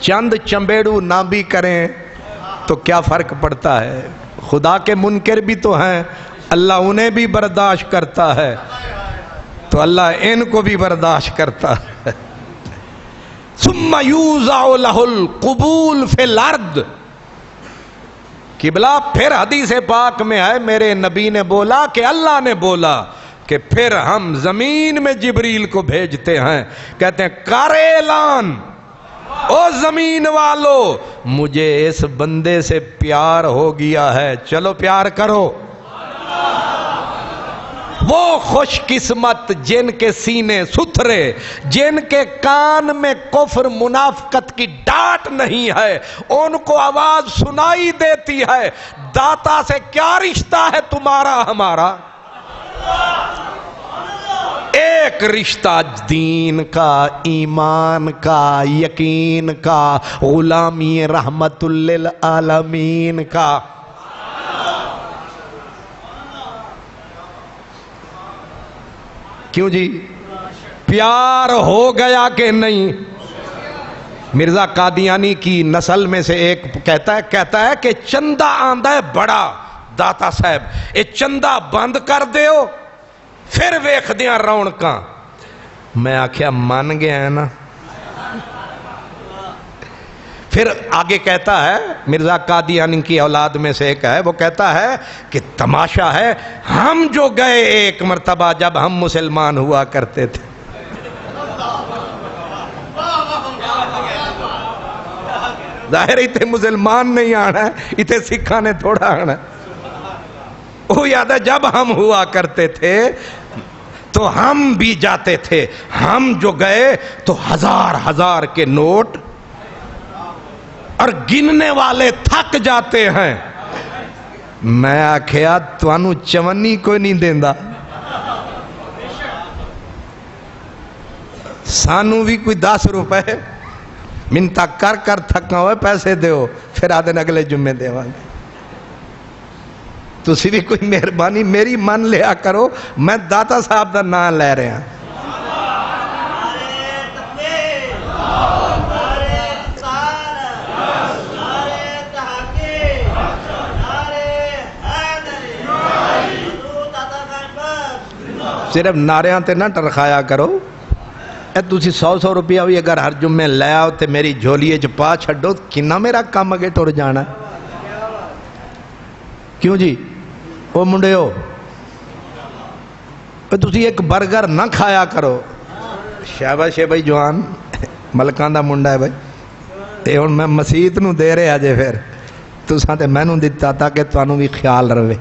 چند چمبیڑو نہ بھی کریں تو کیا فرق پڑتا ہے؟ خدا کے منکر بھی تو ہیں، اللہ انہیں بھی برداشت کرتا ہے تو اللہ ان کو بھی برداشت کرتا ہے۔ ثم یوضع لہ القبول فی الارض، قبلہ پھر حدیث پاک میں ہے، میرے نبی نے بولا کہ اللہ نے بولا کہ پھر ہم زمین میں جبریل کو بھیجتے ہیں، کہتے ہیں کر اعلان او زمین والو مجھے اس بندے سے پیار ہو گیا ہے، چلو پیار کرو۔ وہ خوش قسمت جن کے سینے ستھرے، جن کے کان میں کفر منافقت کی ڈانٹ نہیں ہے، ان کو آواز سنائی دیتی ہے داتا سے کیا رشتہ ہے تمہارا ہمارا؟ ایک رشتہ دین کا، ایمان کا، یقین کا، غلامی رحمت للعالمین کا۔ کیوں جی؟ پیار ہو گیا کہ نہیں؟ مرزا قادیانی کی نسل میں سے ایک کہتا ہے کہ چندہ آندہ ہے بڑا داتا صاحب، اے چندہ بند کر دیو پھر ویکھ دیاں رونقاں۔ میں آکھیا مان گیا ہے نا۔ پھر آگے کہتا ہے، مرزا قادیانی کی اولاد میں سے ایک ہے، وہ کہتا ہے کہ تماشا ہے، ہم جو گئے ایک مرتبہ جب ہم مسلمان ہوا کرتے تھے، ظاہر اتنے مسلمان نہیں آنا ہے، اتنے سکھاں نے تھوڑا آنا ہے۔ وہ یاد ہے جب ہم ہوا کرتے تھے تو ہم بھی جاتے تھے، ہم جو گئے تو ہزار ہزار کے نوٹ اور گننے والے تھک جاتے ہیں۔ میں آکھیا توانو چونی کوئی نہیں دیندہ، سانو بھی کوئی 10 روپے منتا کر کر تھکا ہوئے پیسے دیو، پھر آدھے اگلے جمعے دیواں گے۔ تسی بھی کوئی مہربانی میری من لیا کرو، میں داتا صاحب دا نام لے رہے ہیں۔ صرف نعریاں تے نہ ٹرخایا کرو، اے تسی 100 روپیہ بھی اگر ہر جمعے لے آؤ تے میری جھولیے چ پا چھڈو، کنا میرا کام اگے ٹر جانا ہے۔ کیوں جی؟ او منڈے ہو، تسی ایک برگر نہ کھایا کرو۔ شاباش ہے بھائی جوان، ملکان دا منڈا ہے بھائی، تے ہن میں مسیت نو دے رہے آجے، پھر تساں تے میں نو دتا تاکہ توانو بھی خیال رہے۔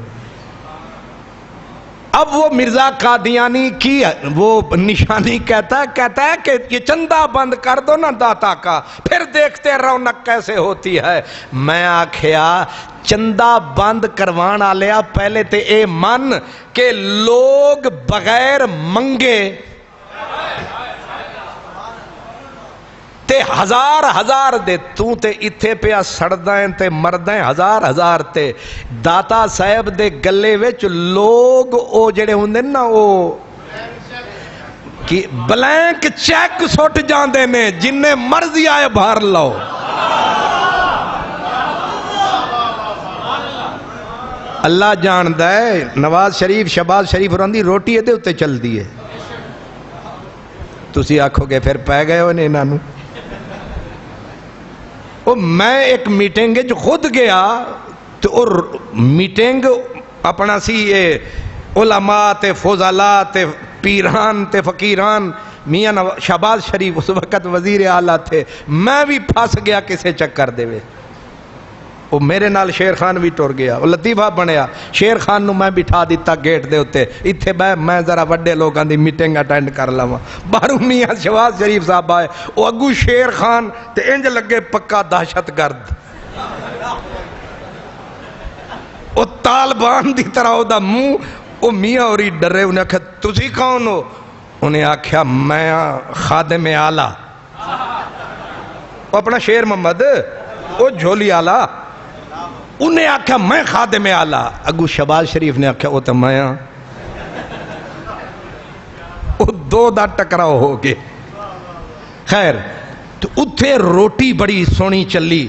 اب وہ مرزا قادیانی کی وہ نشانی کہتا ہے کہ یہ چندہ بند کر دو نا داتا کا، پھر دیکھتے رونق کیسے ہوتی ہے۔ میں آکھیا چندہ بند کروانا لیا پہلے تے اے من کہ لوگ بغیر منگے تے ہزار ہزار دے، تو تے اتھے پیا سڑدائیں تے مردائیں ہزار ہزار تے داتا صاحب دے گلے وچ لوگ او جڑے ہوندے نا او کہ بلینک چیک سٹ جاندے نے، جننے مرضی آئے بھار لو۔ اللہ جاندہ ہے نواز شریف شہباز شریف رہندی روٹی ہے دے اتے چل دی ہے، تسی آکھو گے پھر پہ گئے ہو انہاں نوں۔ میں ایک میٹنگ جو خود گیا تو اور میٹنگ اپنا سی علماء تے فضلاء تے پیران تے فقیران، میاں شہباز شریف اس وقت وزیر اعلیٰ تھے، میں بھی پھنس گیا کسے چکر دے وے۔ وہ میرے نال شیر خان بھی ٹر گیا، وہ لطیفہ بنیا، شیر خان نو میں بٹھا دیتا گیٹ دے ہوتے، اتھے بے میں ذرا وڈے لوگاں دی میٹنگ اٹینڈ کر لواں۔ باہروں میاں شہباز شریف صاحب آئے، وہ اگو شیر خان تے انج لگے پکا دہشت گرد، وہ طالبان دی طرح او دا منہ، وہ میاں اوری ڈرے، انہیں آکھا تسی کون ہو؟ انہیں آکھا میں خادم اعلیٰ، وہ اپنا شیر محمد، وہ جھولی اعلیٰ، انہیں آکھا میں خادم اعلیٰ۔ اگو شہباز شریف نے آکھا وہ تو میں ہاں۔ وہ دو دا ٹکراؤ ہو گئے۔ خیر تو اتھے روٹی بڑی سونی چلی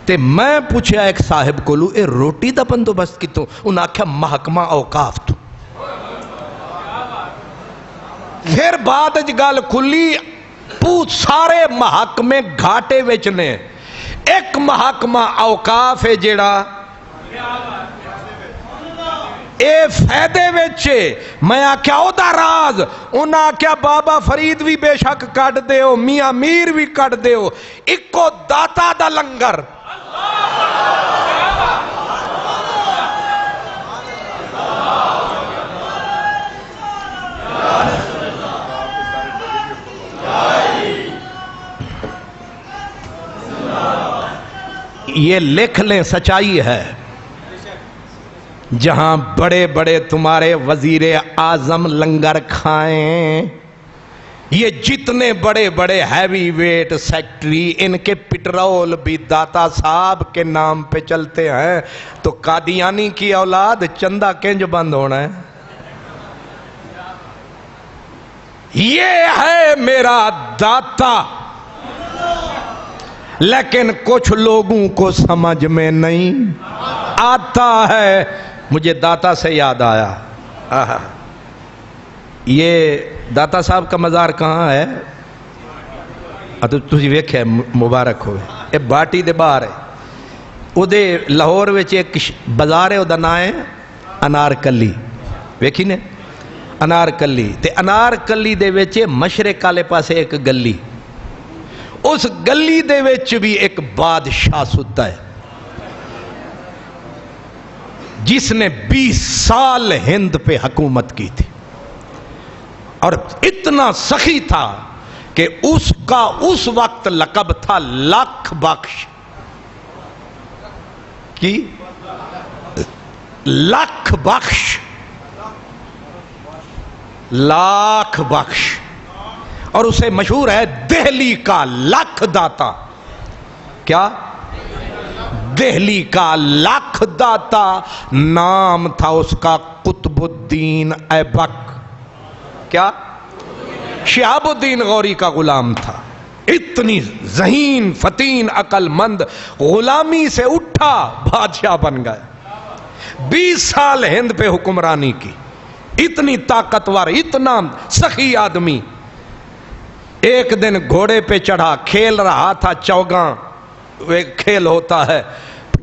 تے میں پوچھا ایک صاحب کو لو اے روٹی دا بندوبست کتوں؟ انہاں آکھیا محکمہ اوقاف تو۔ پھر بعد گل کھلی پوت سارے محکمے گھاٹے وچنے، ایک محکمہ اوقاف ہے جیڑا اے فیدے وچے۔ میں آکھیا او دا راز؟ انہاں آکھیا بابا فرید بھی بے شک کٹ دیو، میاں میر بھی کٹ دیو، اکو داتا دا لنگر۔ یہ لکھ لیں، سچائی ہے۔ جہاں بڑے بڑے تمہارے وزیر اعظم لنگر کھائیں، یہ جتنے بڑے بڑے ہیوی ویٹ سیکٹری، ان کے پٹرول بھی داتا صاحب کے نام پہ چلتے ہیں، تو قادیانی کی اولاد چندہ کنج بند ہونا ہے۔ یہ ہے میرا داتا، لیکن کچھ لوگوں کو سمجھ میں نہیں آتا ہے۔ مجھے داتا سے یاد آیا، یہ داتا صاحب کا مزار کہاں ہے؟ تسی ویکھے مبارک ہوئے، یہ باٹی دے باہر ہے۔ او دے لاہور وچ ایک بازار ہے، او دا نام ہے انارکلی، ویکھی نے انارکلی۔ تے انارکلی دے وچ مشرق والے پاسے ایک گلی، اس گلی دے وچ بھی ایک بادشاہ ستا ہے جس نے 20 سال ہند پہ حکومت کی تھی، اور اتنا سخی تھا کہ اس کا اس وقت لقب تھا لاکھ بخش کی، لاکھ بخش، لاکھ بخش، اور اسے مشہور ہے دہلی کا لاکھ داتا۔ کیا؟ دہلی کا لاکھ داتا نام تھا اس کا قطب الدین ایبک۔ کیا؟ شہاب الدین غوری کا غلام تھا۔ اتنی ذہین فتین عقل مند، غلامی سے اٹھا بادشاہ بن گیا، 20 سال ہند پہ حکمرانی کی، اتنی طاقتور، اتنا سخی آدمی۔ ایک دن گھوڑے پہ چڑھا، کھیل رہا تھا چوگاں، ایک کھیل ہوتا ہے،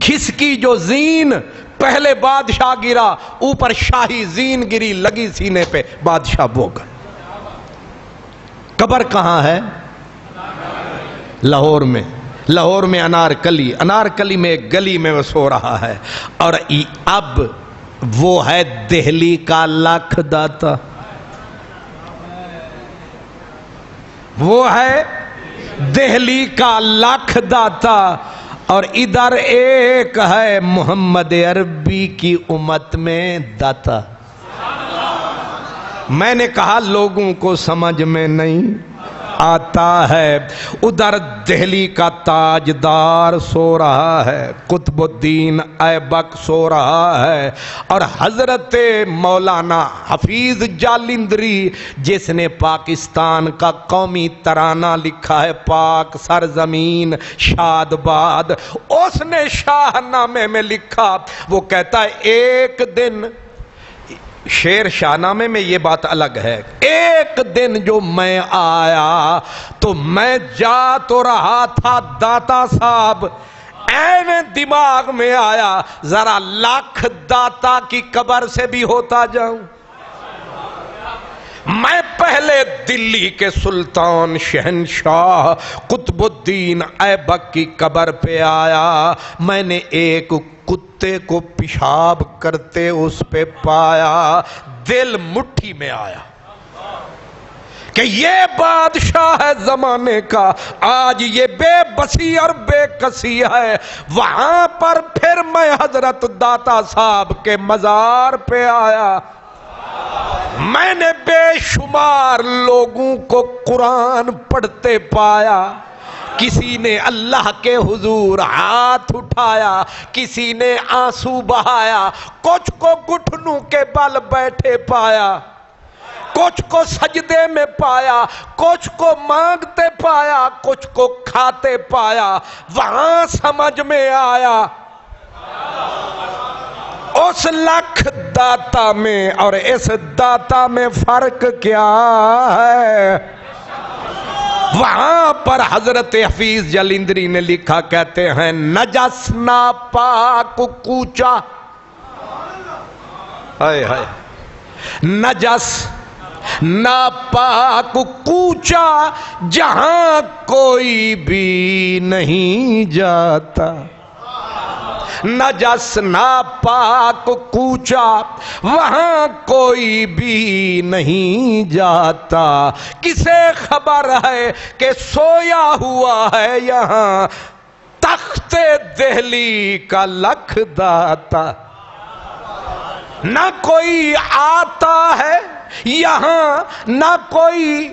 کھسکی جو زین، پہلے بادشاہ گرا، اوپر شاہی زین گری، لگی سینے پہ، بادشاہ بو گئے۔ قبر کہاں ہے؟ لاہور میں، لاہور میں انارکلی، انارکلی میں ایک گلی میں وہ سو رہا ہے، اور اب وہ ہے دہلی کا لاکھ داتا، وہ ہے دہلی کا لاکھ داتا۔ اور ادھر ایک ہے محمد عربی کی امت میں داتا۔ میں نے کہا لوگوں کو سمجھ میں نہیں آتا ہے۔ ادھر دہلی کا تاجدار سو رہا ہے، قطب الدین ایبک سو رہا ہے، اور حضرت مولانا حفیظ جالندری جس نے پاکستان کا قومی ترانہ لکھا ہے، پاک سرزمین شاد باد، اس نے شاہ نامے میں لکھا، وہ کہتا ہے ایک دن، شیر شاہ نامے میں یہ بات الگ ہے، ایک دن جو میں آیا تو میں جا تو رہا تھا داتا صاحب، این دماغ میں آیا ذرا لاکھ داتا کی قبر سے بھی ہوتا جاؤں۔ میں پہلے دلی کے سلطان شہنشاہ قطب الدین ایبک کی قبر پہ آیا، میں نے ایک کتے کو پیشاب کرتے اس پہ پایا، دل مٹھی میں آیا کہ یہ بادشاہ ہے زمانے کا، آج یہ بے بسی اور بے کسی ہے۔ وہاں پر پھر میں حضرت داتا صاحب کے مزار پہ آیا، میں نے بے شمار لوگوں کو قرآن پڑھتے پایا، کسی نے اللہ کے حضور ہاتھ اٹھایا، کسی نے آنسو بہایا، کچھ کو گھٹنوں کے بل بیٹھے پایا۔ کچھ کو سجدے میں پایا، کچھ کو مانگتے پایا، کچھ کو کھاتے پایا۔ وہاں سمجھ میں آیا اس لاکھ داتا میں اور اس داتا میں فرق کیا ہے۔ وہاں پر حضرت حفیظ جلندری نے لکھا، کہتے ہیں نجس ناپاک کوچا، ہائے ہائے، نجس ناپاک کوچا جہاں کوئی بھی نہیں جاتا۔ نجس ناپاک کوچا وہاں کوئی بھی نہیں جاتا۔ کسے خبر ہے کہ سویا ہوا ہے یہاں تخت دہلی کا لکھ داتا۔ نہ کوئی آتا ہے یہاں، نہ کوئی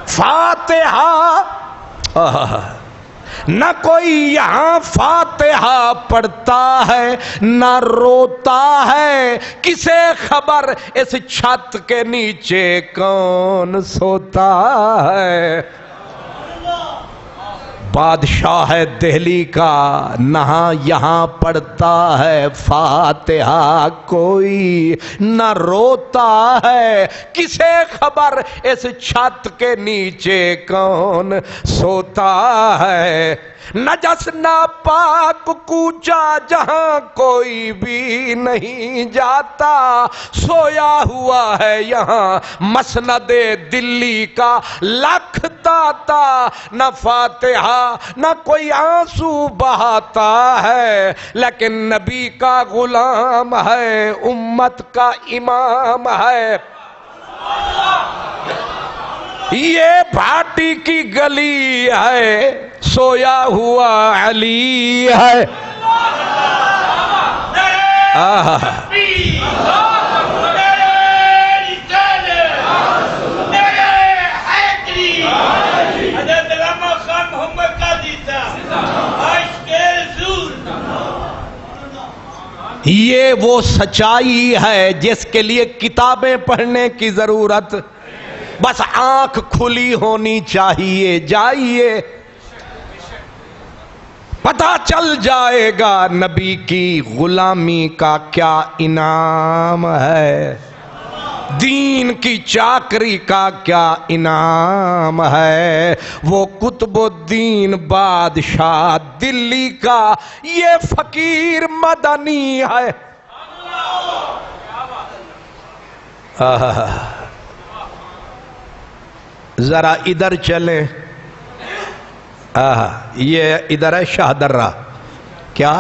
فاتحہ، نہ کوئی یہاں فاتحہ پڑھتا ہے، نہ روتا ہے۔ کسے خبر اس چھت کے نیچے کون سوتا ہے؟ بادشاہ ہے دہلی کا، نہ یہاں پڑھتا ہے فاتحہ کوئی، نہ روتا ہے۔ کسے خبر اس چھت کے نیچے کون سوتا ہے؟ نجس ناپاک کوچا جہاں کوئی بھی نہیں جاتا، سویا ہوا ہے یہاں مسند دلی کا لکھ داتا۔ نہ فاتحہ نہ کوئی آنسو بہاتا ہے، لیکن نبی کا غلام ہے، امت کا امام ہے۔ یہ بھاٹی کی گلی ہے، سویا ہوا علی ہے۔ یہ وہ سچائی ہے جس کے لیے کتابیں پڑھنے کی ضرورت، بس آنکھ کھلی ہونی چاہیے۔ جائیے پتہ چل جائے گا نبی کی غلامی کا کیا انعام ہے، دین کی چاکری کا کیا انعام ہے۔ وہ قطب الدین بادشاہ دلی کا یہ فقیر مدنی ہے۔ ذرا ادھر چلیں، یہ ادھر ہے شاہدرہ، کیا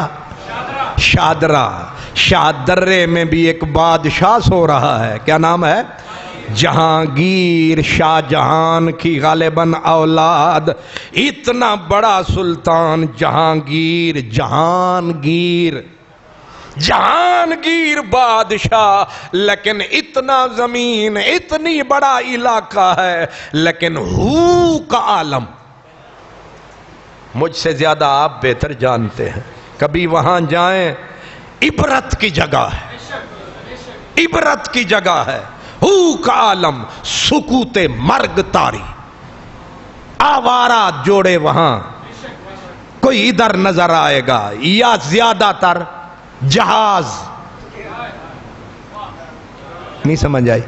شاہدرہ، شاہدرے میں بھی ایک بادشاہ سو رہا ہے، کیا نام ہے؟ جہانگیر، شاہ جہان کی غالباً اولاد، اتنا بڑا سلطان جہانگیر، جہانگیر جہانگیر بادشاہ، لیکن اتنا زمین، اتنی بڑا علاقہ ہے، لیکن ہو کا عالم مجھ سے زیادہ آپ بہتر جانتے ہیں۔ کبھی وہاں جائیں، عبرت کی جگہ ہے، عبرت کی جگہ ہے۔ ہو کا عالم، سکوت مرگ تاری، آوارہ جوڑے وہاں، کوئی ادھر نظر آئے گا، یا زیادہ تر جہاز، نہیں سمجھ آئی؟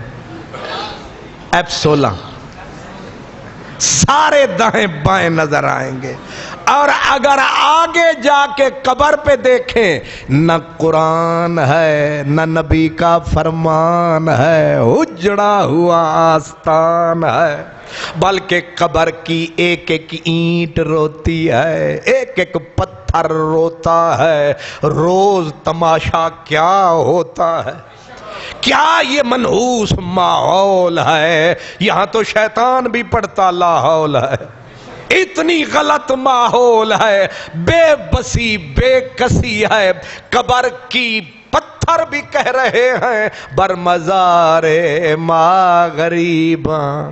F-16 سارے دائیں بائیں نظر آئیں گے۔ اور اگر آگے جا کے قبر پہ دیکھیں، نہ قرآن ہے، نہ نبی کا فرمان ہے، اجڑا ہوا آستان ہے، بلکہ قبر کی ایک ایک اینٹ روتی ہے، ایک ایک پتھر روتا ہے۔ روز تماشا کیا ہوتا ہے، کیا یہ منحوس ماحول ہے، یہاں تو شیطان بھی پڑھتا لا حول ہے۔ اتنی غلط ماحول ہے، بے بسی بے کسی ہے۔ قبر کی پتھر بھی کہہ رہے ہیں بر مزار ما غریباں،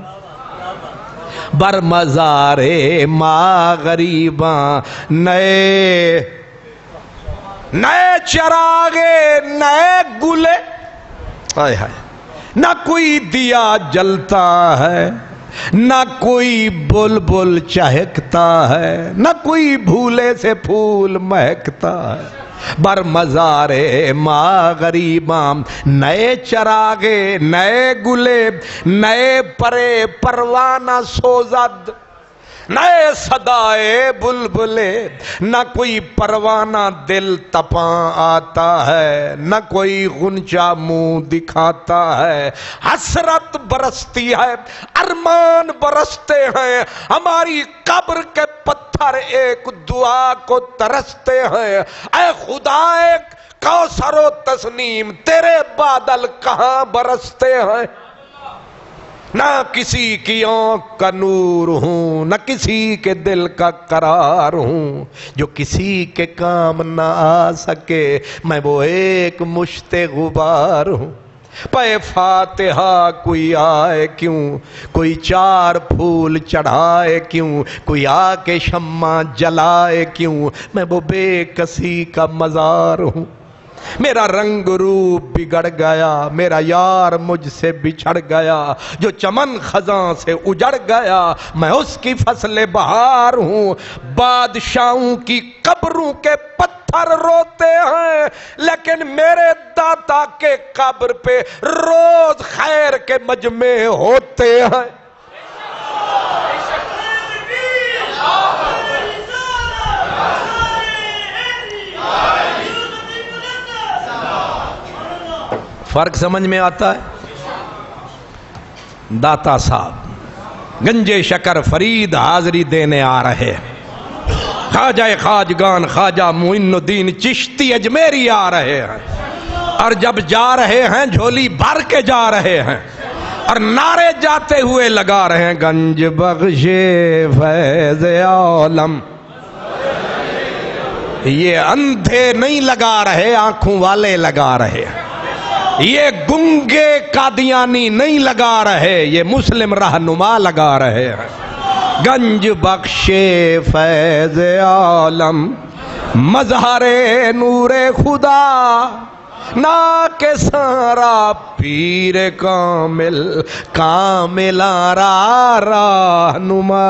بر مزار ما غریباں، نئے چراغے، نئے گلے، ہائے ہائے، نہ کوئی دیا جلتا ہے، نہ کوئی بلبل چہکتا ہے، نہ کوئی بھولے سے پھول مہکتا ہے۔ بر مزار ماں غریباں نئے چراغے، نئے گلے، نئے پرے پروانہ سوزد، نئے صدائے بلبلے، نہ کوئی پروانہ دل تپاں آتا ہے، نہ کوئی غنچہ منہ دکھاتا ہے۔ حسرت برستی ہے، ارمان برستے ہیں، ہماری قبر کے پتھر ایک دعا کو ترستے ہیں۔ اے خدا ایک کوثر و تسنیم، تیرے بادل کہاں برستے ہیں؟ نہ کسی کی آنکھ کا نور ہوں، نہ کسی کے دل کا قرار ہوں، جو کسی کے کام نہ آ سکے، میں وہ ایک مشت غبار ہوں۔ پے فاتحہ کوئی آئے کیوں، کوئی چار پھول چڑھائے کیوں، کوئی آ کے شمع جلائے کیوں، میں وہ بے کسی کا مزار ہوں۔ میرا رنگ روپ بگڑ گیا، میرا یار مجھ سے بچھڑ گیا، جو چمن خزاں سے اجڑ گیا، میں اس کی فصل بہار ہوں۔ بادشاہوں کی قبروں کے پتھر روتے ہیں، لیکن میرے داتا کے قبر پہ روز خیر کے مجمع ہوتے ہیں۔ فرق سمجھ میں آتا ہے؟ داتا صاحب گنجے شکر فرید حاضری دینے آ رہے ہیں، خواجہ خواجگان خواجہ معین الدین چشتی اجمیری آ رہے ہیں، اور جب جا رہے ہیں جھولی بھر کے جا رہے ہیں، اور نعرے جاتے ہوئے لگا رہے ہیں، گنج بخش فیض عالم۔ یہ اندھے نہیں لگا رہے، آنکھوں والے لگا رہے ہیں۔ یہ گنگے قادیانی نہیں لگا رہے، یہ مسلم رہنما لگا رہے ہیں۔ گنج بخش فیض عالم، مظہر نور خدا، نا کے سارا پیر کامل، کامل رہنما۔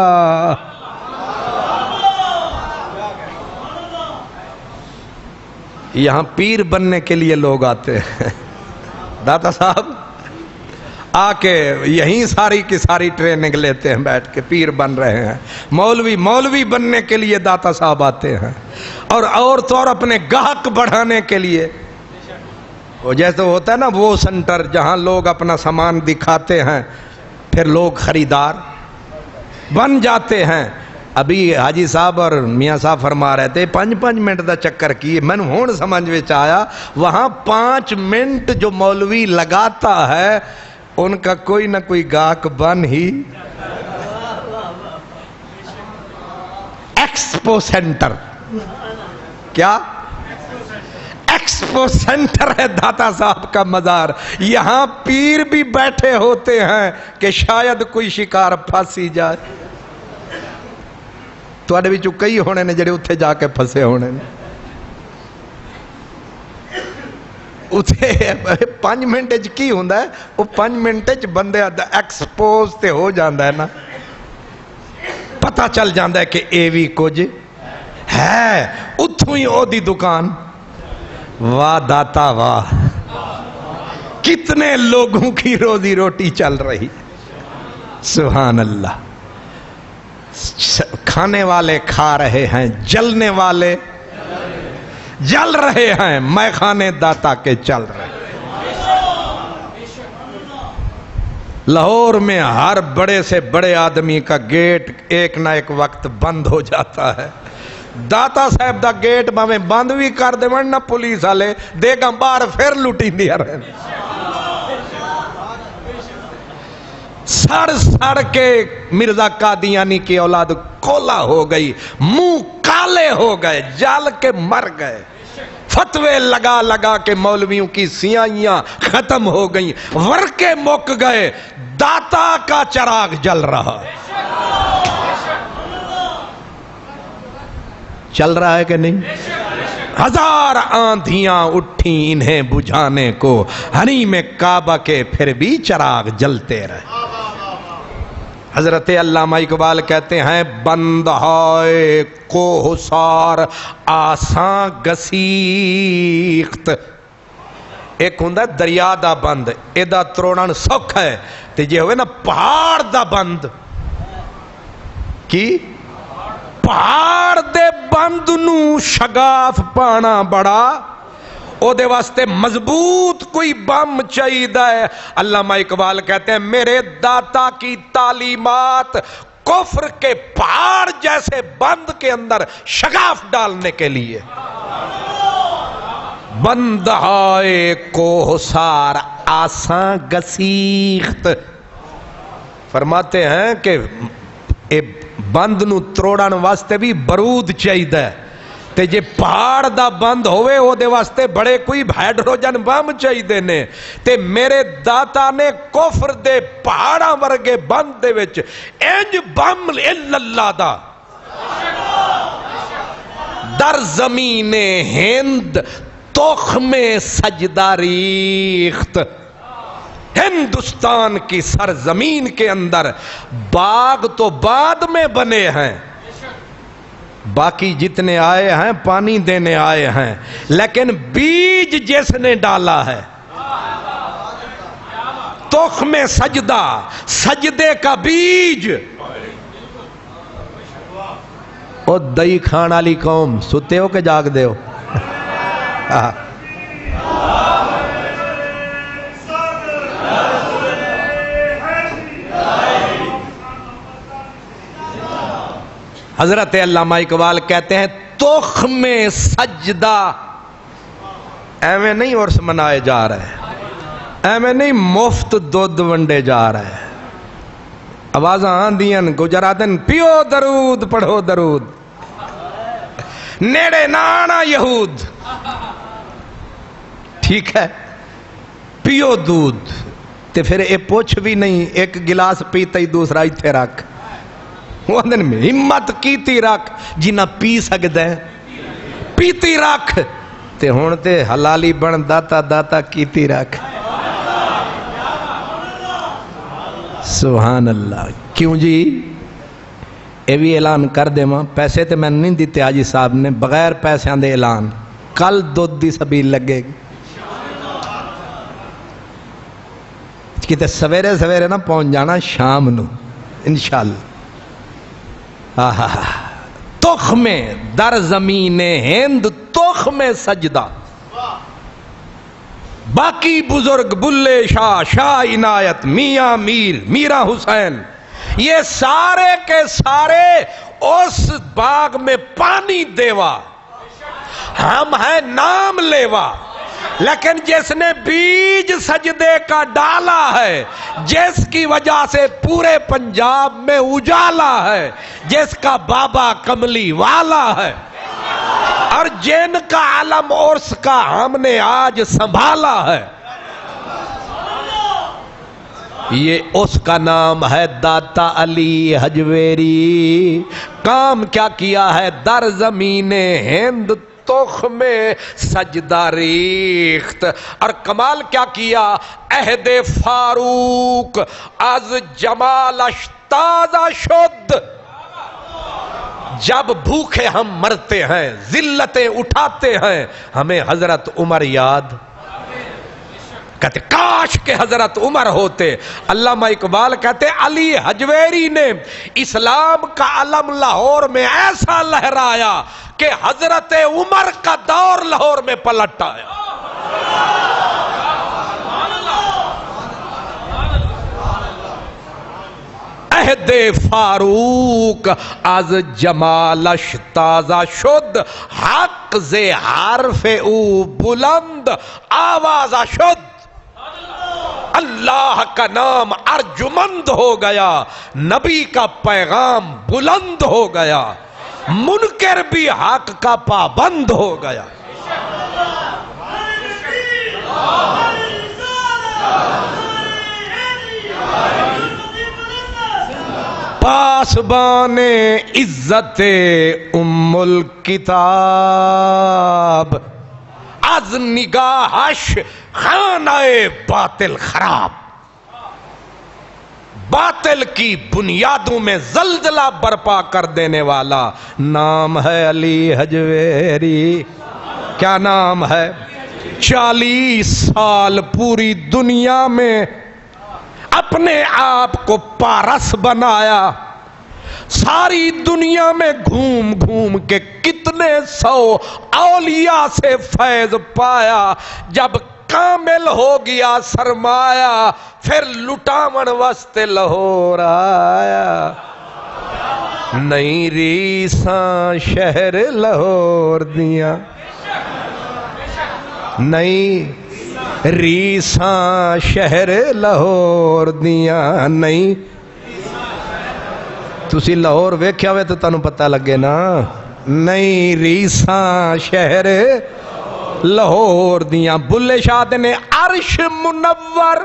یہاں پیر بننے کے لیے لوگ آتے ہیں۔ داتا صاحب آ کے یہیں ساری کی ساری ٹریننگ لیتے ہیں، بیٹھ کے پیر بن رہے ہیں۔ مولوی بننے کے لیے داتا صاحب آتے ہیں، اور تو اور اپنے گاہک بڑھانے کے لیے۔ وہ جیسے ہوتا ہے نا وہ سنٹر جہاں لوگ اپنا سامان دکھاتے ہیں، پھر لوگ خریدار بن جاتے ہیں۔ ابھی حاجی صاحب اور میاں صاحب فرما رہے تھے 5 منٹ دا چکر کیے، میں نے ہون سمجھ وچ آیا وہاں 5 منٹ جو مولوی لگاتا ہے ان کا کوئی نہ کوئی گاہک بن ہی۔ ایکسپو سینٹر، کیا ایکسپو سینٹر ہے داتا صاحب کا مزار۔ یہاں پیر بھی بیٹھے ہوتے ہیں کہ شاید کوئی شکار پھنسی جائے۔ تواڈے وچوں کئی ہونے نے جڑے اتھے جا کے پھسے ہونے نے۔ اتھے 5 منٹ وچ کی ہوندا ہے، وہ 5 منٹ وچ بندے ایکسپوز تے ہو جاندا ہے نا، پتہ چل جاندا ہے کہ اے وی کچھ ہے۔ اتھوں ہی او دی دکان۔ واہ داتا واہ، کتنے لوگوں کی روزی روٹی چل رہی، سبحان اللہ۔ کھانے والے کھا رہے ہیں، جلنے والے جل رہے ہیں، میں خانے داتا کے چل رہے ہیں۔ لاہور میں ہر بڑے سے بڑے آدمی کا گیٹ ایک نہ ایک وقت بند ہو جاتا ہے۔ داتا صاحب دا گیٹ میں بند بھی کر دے نہ پولیس والے دے گا باہر پھر لٹی دیا رہے۔ سڑ کے مرزا قادیانی کی اولاد کولا ہو گئی، منہ کالے ہو گئے، جل کے مر گئے۔ فتوے لگا کے مولویوں کی سیائیاں ختم ہو گئیں، ورکے مک گئے، داتا کا چراغ جل رہا۔ چل رہا ہے کہ نہیں؟ ہزار آندھیاں اٹھی انہیں بجھانے کو، حریم کعبہ کے پھر بھی چراغ جلتے رہے۔ حضرت علامہ اقبال کہتے ہیں بندہائے کوہسار آساں گسیخت، ایک ہوندا دریا دا بند، ایدا تروڑن سوکھ ہے، تے جے ہوئے نا پہاڑ دا بند، کی پہاڑ دے بند نو شگاف پانا بڑا، او دے واسطے مضبوط کوئی بم چاہیدا ہے۔ علامہ اقبال کہتے ہیں میرے داتا کی تعلیمات کفر کے پہاڑ جیسے بند کے اندر شگاف ڈالنے کے لیے۔ بندہائے کوہسار آساں گسیخت، فرماتے ہیں کہ اے بند نو تروڑن واسطے بھی برود چاہیدا ہے، تے جے پہاڑ دا بند ہوئے او دے واسطے بڑے کوئی ہائیڈروجن بم چاہیدے نے، تے میرے داتا نے کفر دے پہاڑاں ورگے بند دے وچ انج بم اللہ دا در زمین ہند تخم سجدہ ریخت۔ ہندوستان کی سرزمین کے اندر باغ تو بعد میں بنے ہیں، باقی جتنے آئے ہیں پانی دینے آئے ہیں، لیکن بیج جس نے ڈالا ہے تخم سجدہ، سجدے کا بیج، او دئی کھان والی قوم ستے ہو کہ جاگ دے ہو؟ حضرت علامہ اقبال کہتے ہیں تخم سجدہ، ایویں نہیں عرس منائے جا رہے، ایویں نہیں مفت دودھ ونڈے جا رہے، آوازاں آندیاں گجراتن پیو درود پڑھو درود، نیڑے نانا یہود، ٹھیک ہے پیو دودھ، تے پھر اے پوچھ بھی نہیں ایک گلاس پیتا ہی دوسرا ایتھے رکھ، وہ دن میں ہمت کیتی رکھ جنہ پی سکتے ہیں، پیتی رکھ تے ہون تے حلالی بن داتا داتا کیتی رکھ۔ سبحان اللہ۔ کیوں جی اے بھی اعلان کر دے ماں، پیسے تے میں نہیں دیتے آجی صاحب نے، بغیر پیسے دے اعلان کل دودھ دی سبیل لگے گی، کتے سویرے سویرے نہ پہنچ جانا شام نو انشاءاللہ۔ تخم در زمین ہند تخم سجدہ، باقی بزرگ بلے شاہ، شاہ عنایت، میاں میر، میرا حسین، یہ سارے کے سارے اس باغ میں پانی دیوا، ہم ہیں نام لیوا، لیکن جس نے بیج سجدے کا ڈالا ہے، جس کی وجہ سے پورے پنجاب میں اجالا ہے، جس کا بابا کملی والا ہے، اور جن کا علم عرس کا ہم نے آج سنبھالا ہے، یہ اس کا نام ہے داتا علی حجویری۔ کام کیا کیا ہے؟ در زمین ہند تخم سجدہ ریخت، اور کمال کیا کیا؟ عہد فاروق از جمالش تازہ شد، جب بھوکے ہم مرتے ہیں، ذلتیں اٹھاتے ہیں، ہمیں حضرت عمر یاد، کہتے کاش کہ حضرت عمر ہوتے۔ علامہ اقبال کہتے علی حجویری نے اسلام کا علم لاہور میں ایسا لہرایا کہ حضرت عمر کا دور لاہور میں پلٹ آیا۔ عہد فاروق از جمالش تازہ شد، حق زے حرف او بلند آوازہ شد، اللہ کا نام ارجمند ہو گیا، نبی کا پیغام بلند ہو گیا، منکر بھی حق کا پابند ہو گیا۔ پاس پاسبان عزت ام الکتاب، از نگاہش خانہ باطل خراب، باطل کی بنیادوں میں زلزلہ برپا کر دینے والا نام ہے علی حجویری۔ کیا نام ہے؟ 40 سال پوری دنیا میں اپنے آپ کو پارس بنایا، ساری دنیا میں گھوم گھوم کے کتنے 100 اولیاء سے فیض پایا، جب کامل ہو گیا سرمایہ پھر لٹاون واسطے لاہور آیا۔ نئی ریساں شہر لاہور دیاں، نئی ریساں شہر لاہور دیاں، نئی تسی لاہور ویکھیا ہوئے تو تانوں پتہ لگے نا، نئی ریساں شہر لاہور دیاں۔ بلے شاہ نے عرش منور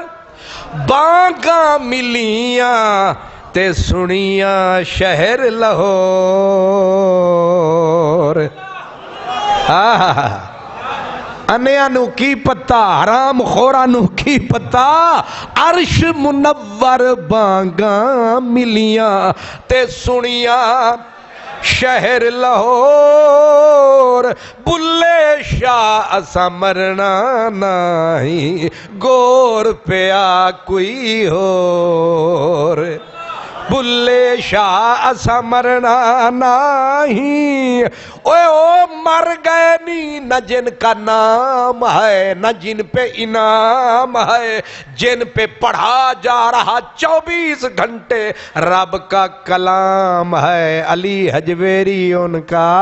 بانگاں ملیاں تے سنیاں شہر لاہور۔ انیا نو کی پتا، حرام خورا نو کی پتا، عرش منور بانگاں ملیاں تے سنیاں شہر لاہور۔ بلے شاہ اسا مرنا نہیں، گور پیا کوئی ہور۔ بلے شاہ اسا مرنا نہیں، اوے او مر گئے نہیں، نہ جن کا نام ہے نہ جن پہ انعام ہے، جن پہ پڑھا جا رہا 24 گھنٹے رب کا کلام ہے، علی حجویری ان کا۔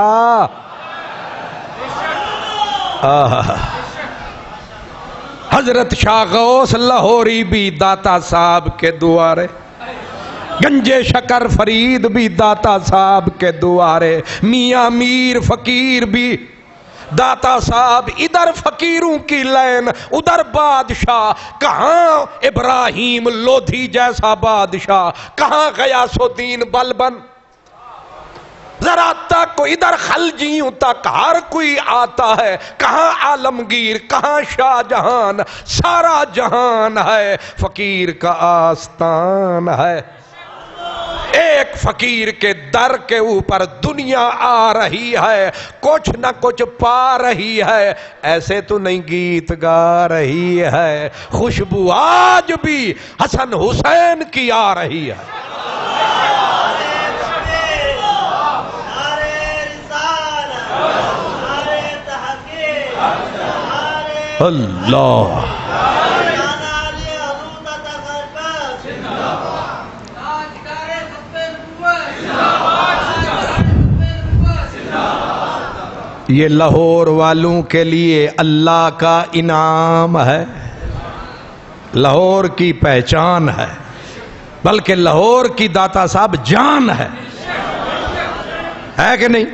حضرت شاہ غوث لاہوری بھی داتا صاحب کے دوارے، گنجے شکر فرید بھی داتا صاحب کے دوارے، میاں میر فقیر بھی داتا صاحب، ادھر فقیروں کی لین ادھر بادشاہ، کہاں ابراہیم لودھی جیسا بادشاہ، کہاں غیاث الدین بلبن، ذرا تک ادھر خلجیوں تک ہر کوئی آتا ہے، کہاں عالمگیر، کہاں شاہ جہان، سارا جہان ہے فقیر کا آستان ہے۔ ایک فقیر کے در کے اوپر دنیا آ رہی ہے، کچھ نہ کچھ پا رہی ہے، ایسے تو نہیں گیت گا رہی ہے، خوشبو آج بھی حسن حسین کی آ رہی ہے۔ اللہ یہ لاہور والوں کے لیے اللہ کا انعام ہے، لاہور کی پہچان ہے، بلکہ لاہور کی داتا صاحب جان ہے کہ نہیں؟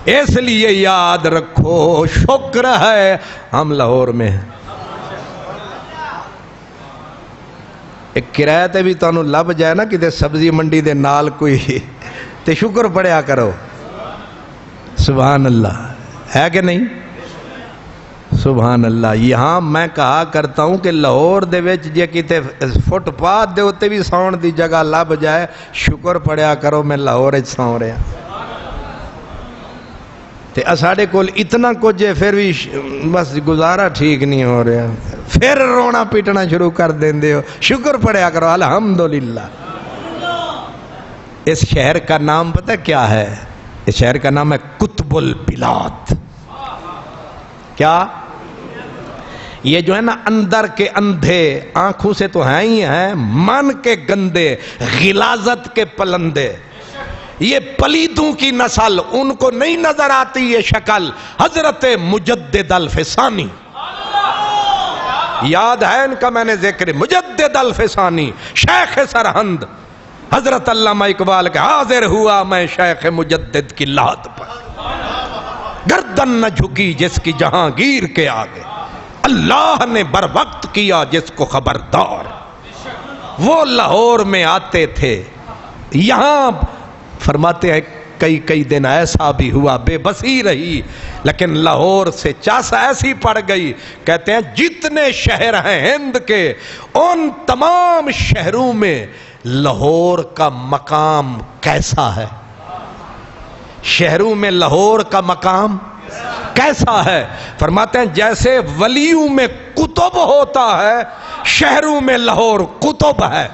اس لیے یاد رکھو، شکر ہے ہم لاہور میں ہیں۔ ایک کرایہ تے بھی تانوں لب جائے نا کہ سبزی منڈی دے نال کوئی تے شکر پڑھیا کرو، سبحان اللہ، ہے کہ نہیں؟ سبحان اللہ۔ یہاں میں کہا کرتا ہوں کہ لاہور دے وچ جے کتے فٹ پاتھ دے اتے بھی ساؤن دی جگہ لب جائے، شکر پڑھیا کرو میں لاہور وچ ساؤں رہا۔ تے اساڑے کول اتنا کچھ ہے پھر بھی بس گزارا ٹھیک نہیں ہو رہا، پھر رونا پیٹنا شروع کر دیندے ہو، شکر پڑھیا کرو الحمدللہ۔ اس شہر کا نام پتہ کیا ہے؟ اس شہر کا نام ہے قطب البلاد۔ کیا؟ یہ جو ہے نا اندر کے اندھے، آنکھوں سے تو ہیں ہی ہیں، من کے گندے، غلاظت کے پلندے، یہ پلیدوں کی نسل، ان کو نہیں نظر آتی یہ شکل، حضرت مجدد الفسانی، یاد ہے ان کا میں نے ذکر، مجدد الفسانی، شیخ سرہند، حضرت علامہ اقبال کے حاضر ہوا میں شیخ مجدد کی لات پر، گردن نہ جھکی جس کی جہانگیر کے آگے، اللہ نے بر وقت کیا جس کو خبردار۔ وہ لاہور میں آتے تھے یہاں فرماتے ہیں کئی کئی دن ایسا بھی ہوا، بے بسی رہی، لیکن لاہور سے چاس ایسی پڑ گئی، کہتے ہیں جتنے شہر ہیں ہند کے ان تمام شہروں میں لاہور کا مقام کیسا ہے؟ شہروں میں لاہور کا مقام کیسا ہے؟ فرماتے ہیں جیسے ولیوں میں کتب ہوتا ہے، شہروں میں لاہور کتب ہے۔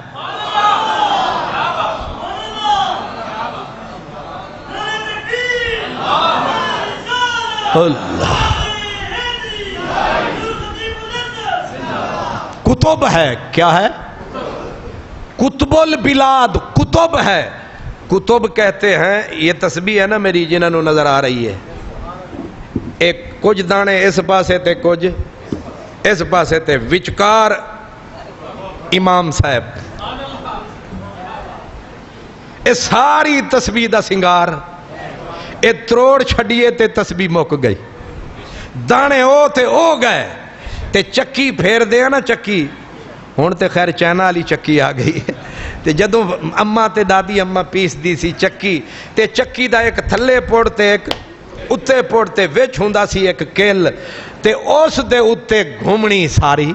اللہ کتب ہے، کیا ہے؟ کتب البلاد، کتب ہے۔ کتب کہتے ہیں، یہ تسبیح ہے نا میری جنہوں نے نظر آ رہی ہے، ایک کچھ دانے اس پاسے تے کچھ اس پاسے تے، وچکار امام صاحب، یہ ساری تسبیح دا سنگار، اے تروڑ چھڑیے تے تسبیح مک گئی، دانے او تے او گئے تے چکی پھیر دیا نا، چکی ہون تے خیر چائنا والی چکی آ گئی تے جدو اماں تے دادی اماں پیس دی سی چکی تے چکی دا ایک تھلے پوڑتے ایک اتے پوڑتے وچ ہوندا سی ایک کیل تے اس دے اتے گھومنی ساری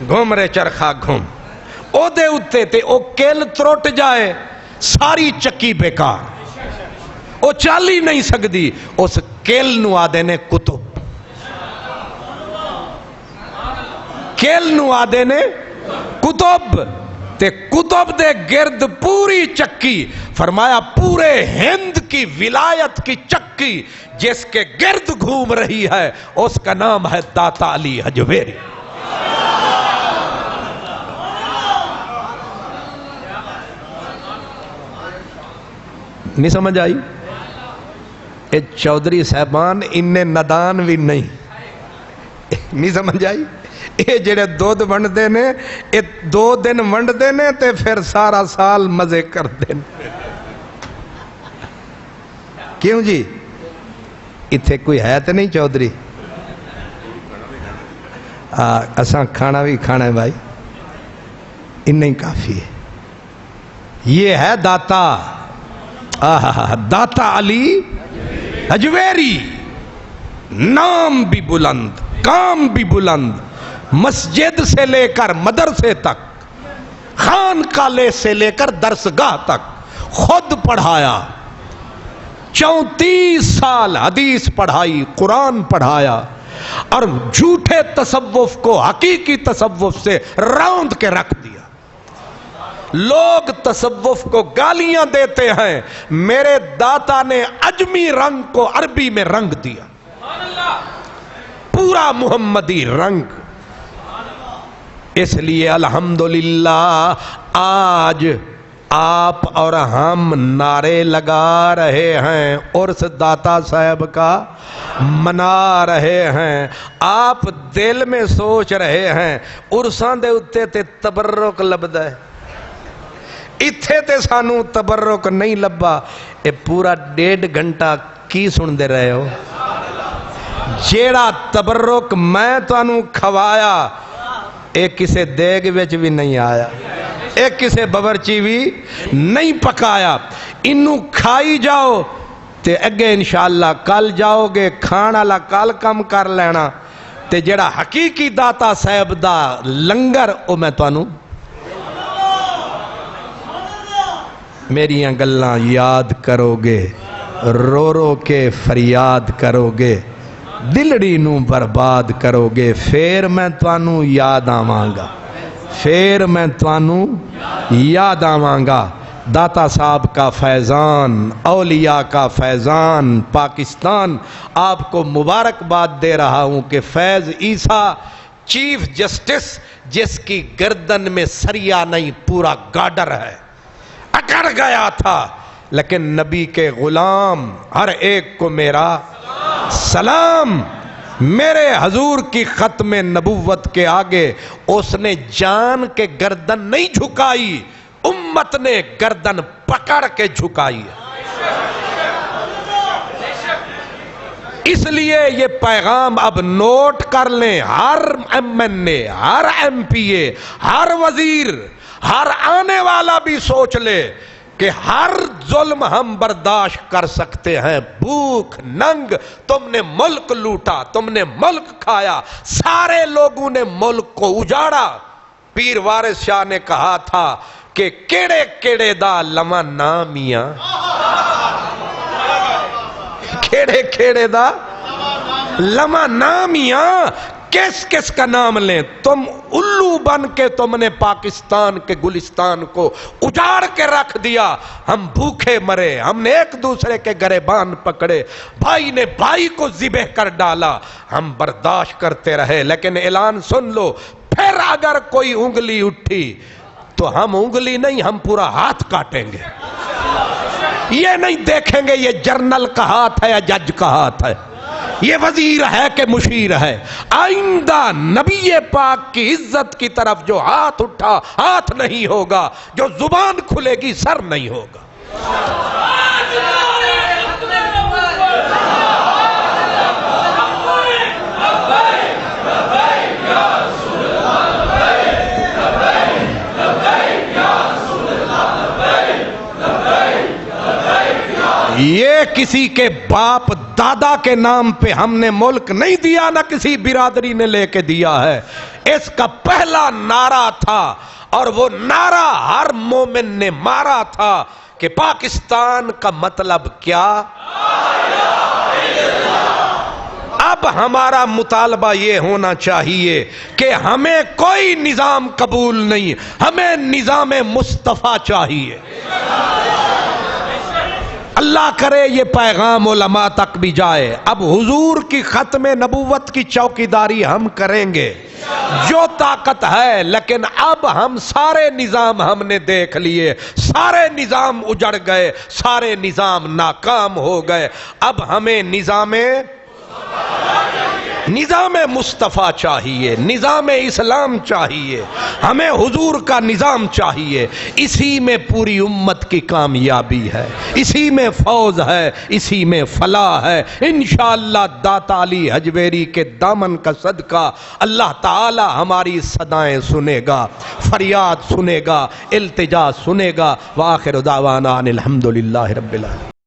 گھوم رہے چرخا گھوم او دے اتے تے او کیل تروٹ جائے ساری چکی بیکار، او چل ہی نہیں سکتی، اس کیل نو آدھے نے کتب، کیل نو آدھے نے کتب، تے کتب دے گرد پوری چکی، فرمایا پورے ہند کی ولایت کی چکی جس کے گرد گھوم رہی ہے اس کا نام ہے داتا علی حجویری۔ نہیں سمجھ آئی؟ اے چودھری صاحبان انہیں ندان بھی نہیں سمجھ آئی؟ اے جڑے دودھ ونڈ دینے، اے 2 دن ونڈ دینے تے پھر سارا سال مزے کر دینے۔ کیوں جی؟ اتھے کوئی ہے تے نہیں چودھری؟ اساں کھانا بھی کھانا ہے بھائی، انہیں ہی کافی ہے۔ یہ ہے داتا، داتا علی حجویری، نام بھی بلند، کام بھی بلند، مسجد سے لے کر مدرسے تک، خانقاہ سے لے کر درسگاہ تک خود پڑھایا، 34 سال حدیث پڑھائی، قرآن پڑھایا، اور جھوٹے تصوف کو حقیقی تصوف سے راؤند کے رکھ دیا۔ لوگ تصوف کو گالیاں دیتے ہیں، میرے داتا نے عجمی رنگ کو عربی میں رنگ دیا، پورا محمدی رنگ۔ اس لیے الحمدللہ آج آپ اور ہم نعرے لگا رہے ہیں، عرس داتا صاحب کا منا رہے ہیں، آپ دل میں سوچ رہے ہیں عرسان دے اتے تے تبرک لبدا ہے، اتھے تے سانو تبرک نہیں لبا۔ اے پورا 1.5 گھنٹہ کی سن دے رہے ہو؟ جیڑا تبرک میں تانوں کھوایا ایک کسے دیگ وچ بھی نہیں آیا، ایک کسے باورچی بھی نہیں پکایا۔ انہوں کھائی جاؤ تے اگے انشاءاللہ کل جاؤ گے، کھانا لا کل کم کر لینا، تے جیڑا حقیقی داتا صاحب دا لنگر او میں تانوں میریاں گلاں یاد کرو گے، رو رو کے فریاد کرو گے، دلڑی نو برباد کرو گے، پھر میں توانوں یاد آواں گا، پھر میں توانوں یاد آواں گا۔ داتا صاحب کا فیضان، اولیاء کا فیضان، پاکستان آپ کو مبارکباد دے رہا ہوں کہ فیض عیسیٰ چیف جسٹس جس کی گردن میں سریا نہیں پورا گارڈر ہے، اکڑ گیا تھا، لیکن نبی کے غلام ہر ایک کو میرا سلام، میرے حضور کی ختم نبوت کے آگے اس نے جان کے گردن نہیں جھکائی، امت نے گردن پکڑ کے جھکائی ہے۔ اس لیے یہ پیغام اب نوٹ کر لیں، ہر ایم این اے، ہر ایم پی اے، ہر وزیر، ہر آنے والا بھی سوچ لے کہ ہر ظلم ہم برداشت کر سکتے ہیں، بھوک ننگ، تم نے ملک لوٹا، تم نے ملک کھایا، سارے لوگوں نے ملک کو اجاڑا۔ پیر وارث شاہ نے کہا تھا کہ کیڑے کیڑے دا لما نامیاں، کیڑے کیڑے دا لما نامیاں، کس کس کا نام لیں؟ تم الو بن کے تم نے پاکستان کے گلستان کو اجاڑ کے رکھ دیا، ہم بھوکے مرے، ہم نے ایک دوسرے کے گریبان پکڑے، بھائی نے بھائی کو ذبح کر ڈالا، ہم برداشت کرتے رہے، لیکن اعلان سن لو، پھر اگر کوئی انگلی اٹھی تو ہم انگلی نہیں، ہم پورا ہاتھ کاٹیں گے۔ یہ نہیں دیکھیں گے یہ جرنل کا ہاتھ ہے یا جج کا ہاتھ ہے، یہ وزیر ہے کہ مشیر ہے۔ آئندہ نبی پاک کی عزت کی طرف جو ہاتھ اٹھا ہاتھ نہیں ہوگا، جو زبان کھلے گی سر نہیں ہوگا۔ یہ کسی کے باپ دادا کے نام پہ ہم نے ملک نہیں دیا، نہ کسی برادری نے لے کے دیا ہے، اس کا پہلا نعرہ تھا، اور وہ نعرہ ہر مومن نے مارا تھا کہ پاکستان کا مطلب کیا؟ اب ہمارا مطالبہ یہ ہونا چاہیے کہ ہمیں کوئی نظام قبول نہیں، ہمیں نظام مصطفیٰ چاہیے۔ اللہ کرے یہ پیغام علماء تک بھی جائے۔ اب حضور کی ختم نبوت کی چوکیداری ہم کریں گے جو طاقت ہے، لیکن اب ہم سارے نظام ہم نے دیکھ لیے، سارے نظام اجڑ گئے، سارے نظام ناکام ہو گئے، اب ہمیں نظام مصطفیٰ چاہیے، نظام اسلام چاہیے، ہمیں حضور کا نظام چاہیے۔ اسی میں پوری امت کی کامیابی ہے، اسی میں فوز ہے، اسی میں فلاح ہے۔ انشاءاللہ داتا علی حجویری کے دامن کا صدقہ اللہ تعالی ہماری صدائیں سنے گا، فریاد سنے گا، التجا سنے گا۔ وآخر دعوانا ان الحمدللہ رب العالمین۔